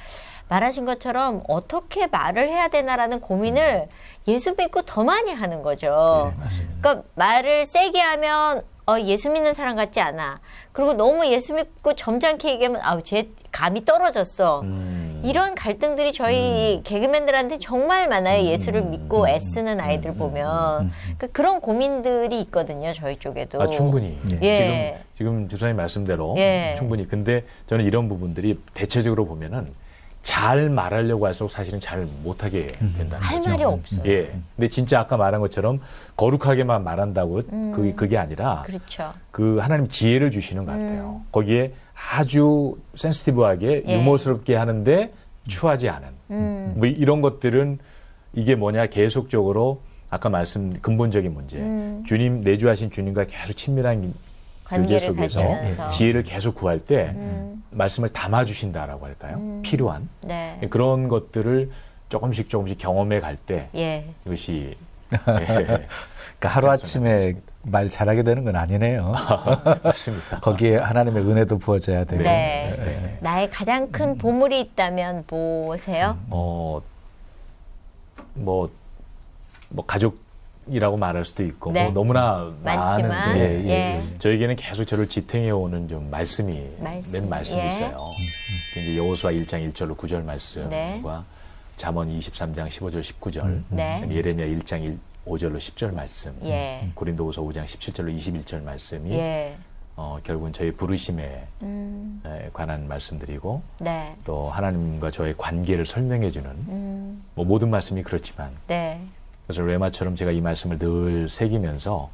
말하신 것처럼 어떻게 말을 해야 되나라는 고민을 예수 믿고 더 많이 하는 거죠. 그러니까 말을 세게 하면 예수 믿는 사람 같지 않아. 그리고 너무 예수 믿고 점잖게 얘기하면 쟤 감이 떨어졌어. 이런 갈등들이 저희 개그맨들한테 정말 많아요. 예수를 믿고 애쓰는 아이들 보면. 그러니까 그런 고민들이 있거든요. 저희 쪽에도. 충분히. 지금 집사님 말씀대로 충분히. 근데 저는 이런 부분들이 대체적으로 보면은 잘 말하려고 할수록 사실은 잘 못하게 된다는 거죠. 할 말이 없어요. 근데 진짜 아까 말한 것처럼 거룩하게만 말한다고 그게 아니라 그렇죠. 그 하나님 지혜를 주시는 것 같아요. 거기에 아주 센시티브하게 유머스럽게 하는데 추하지 않은 뭐 이런 것들은 이게 뭐냐 계속적으로 아까 말씀 근본적인 문제 주님 내주하신 주님과 계속 친밀한 교제 속에서 가지면서. 지혜를 계속 구할 때 말씀을 담아주신다라고 할까요? 필요한 그런 것들을 조금씩 경험해 갈 때 이것이 그러니까 하루아침에 말 잘하게 되는 건 아니네요. 맞습니다. 거기에 하나님의 은혜도 부어져야 되고. 나의 가장 큰 보물이 있다면 뭐세요? 뭐 가족이라고 말할 수도 있고 뭐 너무나 많은데 저에게는 계속 저를 지탱해오는 좀 말씀이 있어요. 이제 여호수아 1장 1절로 9절 말씀과 잠언 23장 15절 19절 예레미야 1장 5절로 10절 말씀 고린도후서 5장 17절로 21절 말씀이 결국은 저의 부르심에 관한 말씀들이고 또 하나님과 저의 관계를 설명해주는 뭐 모든 말씀이 그렇지만 그래서 레마처럼 제가 이 말씀을 늘 새기면서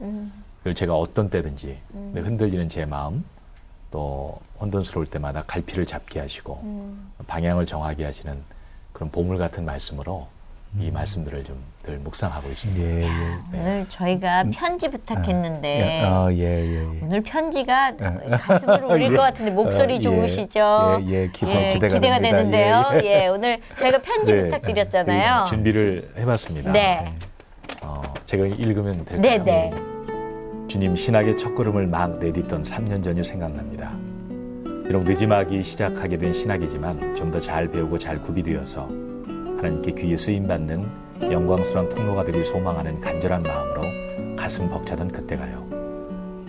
늘 제가 어떤 때든지 흔들리는 제 마음 또 혼돈스러울 때마다 갈피를 잡게 하시고 방향을 정하게 하시는 그런 보물 같은 말씀으로 이 말씀들을 좀 늘 묵상하고 있습니다. 오늘 저희가 편지 부탁했는데 오늘 편지가 가슴을 울릴 것 같은데 목소리 좋으시죠? 기대가 되는데요. 오늘 저희가 편지 부탁드렸잖아요. 준비를 해봤습니다. 제가 읽으면 될까요? 주님 신학의 첫걸음을 막 내딛던 3년 전이 생각납니다. 비록 늦지막이 시작하게 된 신학이지만 좀 더 잘 배우고 잘 구비되어서 하나님께 귀에 쓰임받는 영광스러운 통로가 되길 소망하는 간절한 마음으로 가슴 벅차던 그때가요.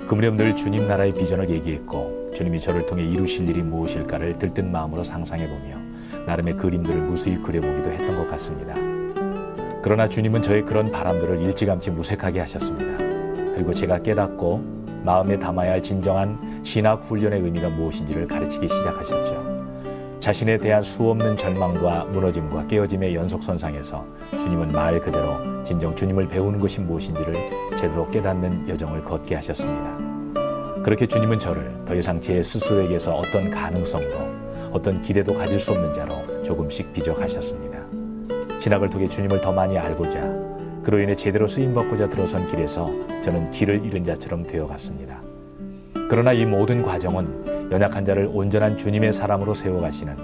그 무렵 늘 주님 나라의 비전을 얘기했고 주님이 저를 통해 이루실 일이 무엇일까를 들뜬 마음으로 상상해보며 나름의 그림들을 무수히 그려보기도 했던 것 같습니다. 그러나 주님은 저의 그런 바람들을 일찌감치 무색하게 하셨습니다. 그리고 제가 깨닫고 마음에 담아야 할 진정한 신학 훈련의 의미가 무엇인지를 가르치기 시작하셨죠. 자신에 대한 수없는 절망과 무너짐과 깨어짐의 연속선상에서 주님은 말 그대로 진정 주님을 배우는 것이 무엇인지를 제대로 깨닫는 여정을 걷게 하셨습니다. 그렇게 주님은 저를 더 이상 제 스스로에게서 어떤 가능성도 어떤 기대도 가질 수 없는 자로 조금씩 비적하셨습니다. 신학을 통해 주님을 더 많이 알고자 그로 인해 제대로 쓰임받고자 들어선 길에서 저는 길을 잃은 자처럼 되어갔습니다. 그러나 이 모든 과정은 연약한 자를 온전한 주님의 사람으로 세워가시는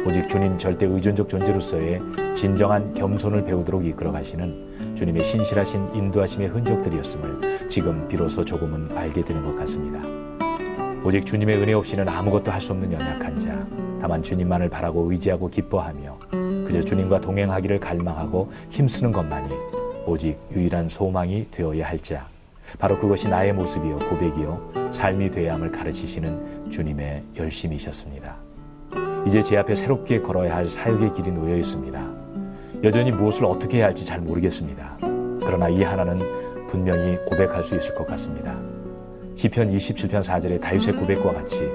오직 주님 절대 의존적 존재로서의 진정한 겸손을 배우도록 이끌어가시는 주님의 신실하신 인도하심의 흔적들이었음을 지금 비로소 조금은 알게 되는 것 같습니다. 오직 주님의 은혜 없이는 아무것도 할 수 없는 연약한 자, 다만 주님만을 바라고 의지하고 기뻐하며 그저 주님과 동행하기를 갈망하고 힘쓰는 것만이 오직 유일한 소망이 되어야 할 자, 바로 그것이 나의 모습이요 고백이요 삶이 되어야 함을 가르치시는 주님의 열심이셨습니다. 이제 제 앞에 새롭게 걸어야 할 사역의 길이 놓여 있습니다. 여전히 무엇을 어떻게 해야 할지 잘 모르겠습니다. 그러나 이 하나는 분명히 고백할 수 있을 것 같습니다. 시편 27편 4절의 다윗의 고백과 같이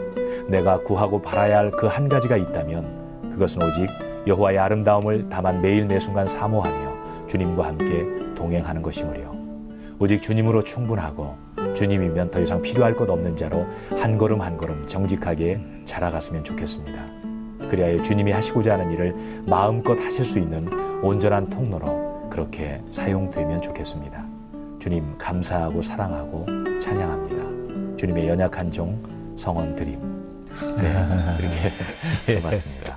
내가 구하고 바라야 할 그 한 가지가 있다면 그것은 오직 여호와의 아름다움을 다만 매일 매순간 사모하며 주님과 함께 동행하는 것이므려. 오직 주님으로 충분하고 주님이면 더 이상 필요할 것 없는 자로 한 걸음 한 걸음 정직하게 자라갔으면 좋겠습니다. 그리하여 주님이 하시고자 하는 일을 마음껏 하실 수 있는 온전한 통로로 그렇게 사용되면 좋겠습니다. 주님 감사하고 사랑하고 찬양합니다. 주님의 연약한 종 성원 드림. 네, 이렇게 해봤습니다.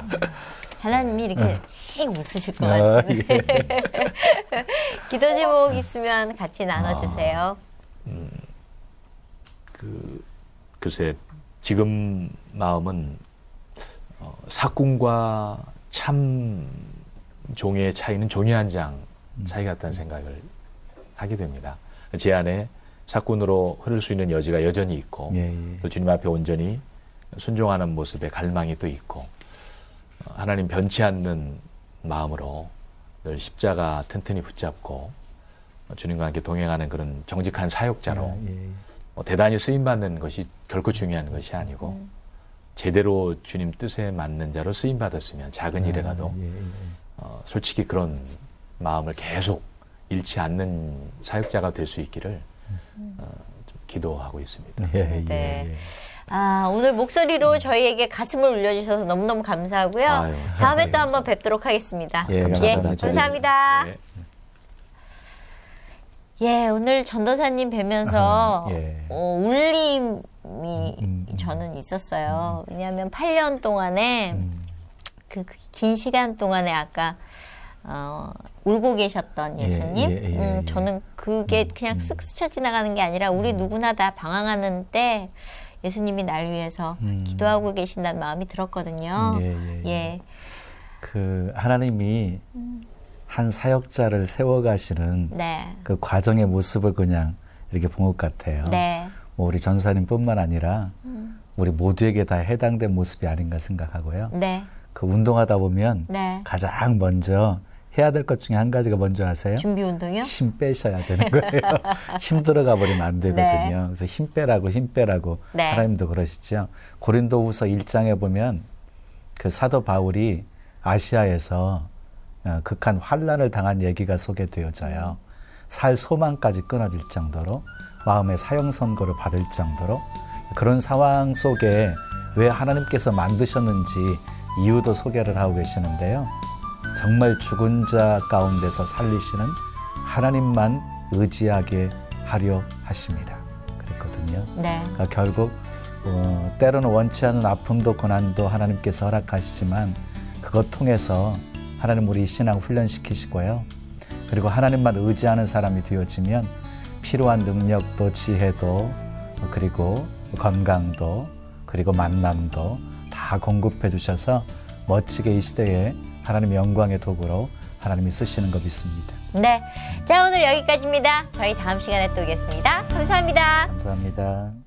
하나님이 이렇게 씩 웃으실 것 같은데. 기도 제목 있으면 같이 나눠주세요. 글쎄 지금 마음은 사꾼과 참 종의 차이는 종이 한 장 차이 같다는 생각을 하게 됩니다. 제 안에 사꾼으로 흐를 수 있는 여지가 여전히 있고 또 주님 앞에 온전히 순종하는 모습에 갈망이 또 있고 하나님 변치 않는 마음으로 늘 십자가 튼튼히 붙잡고 주님과 함께 동행하는 그런 정직한 사역자로 대단히 쓰임받는 것이 결코 중요한 것이 아니고 제대로 주님 뜻에 맞는 자로 쓰임받았으면 작은 일이라도 솔직히 그런 마음을 계속 잃지 않는 사역자가 될 수 있기를 좀 기도하고 있습니다. 네. 오늘 목소리로 저희에게 가슴을 울려주셔서 너무너무 감사하고요. 다음에 또 한번 뵙도록 하겠습니다. 감사합니다. 감사합니다. 오늘 전도사님 뵈면서 울림이 저는 있었어요. 왜냐하면 8년 동안에 그 긴 시간 동안에 아까 울고 계셨던 예수님, 저는 그게 그냥 쓱 스쳐 지나가는 게 아니라 우리 누구나 다 방황하는 때 예수님이 날 위해서 기도하고 계신다는 마음이 들었거든요. 그 하나님이 한 사역자를 세워가시는 그 과정의 모습을 그냥 이렇게 본 것 같아요. 뭐 우리 전사님뿐만 아니라 우리 모두에게 다 해당된 모습이 아닌가 생각하고요. 그 운동하다 보면 가장 먼저 해야 될 것 중에 한 가지가 뭔지 아세요? 준비 운동이요? 힘 빼셔야 되는 거예요. 힘 들어가 버리면 안 되거든요. 그래서 힘 빼라고 하나님도 그러시죠. 고린도후서 1장에 보면 그 사도 바울이 아시아에서 극한 환난을 당한 얘기가 소개되어져요. 살 소망까지 끊어질 정도로 마음의 사형 선고를 받을 정도로 그런 상황 속에 왜 하나님께서 만드셨는지 이유도 소개를 하고 계시는데요. 정말 죽은 자 가운데서 살리시는 하나님만 의지하게 하려 하십니다. 그랬거든요. 그러니까 결국 때로는 원치 않은 아픔도 고난도 하나님께서 허락하시지만 그것 통해서 하나님 우리 신앙 훈련시키시고요. 그리고 하나님만 의지하는 사람이 되어지면 필요한 능력도 지혜도 그리고 건강도 그리고 만남도 다 공급해 주셔서 멋지게 이 시대에 하나님 영광의 도구로 하나님이 쓰시는 거 믿습니다. 자 오늘 여기까지입니다. 저희 다음 시간에 또 오겠습니다. 감사합니다. 감사합니다.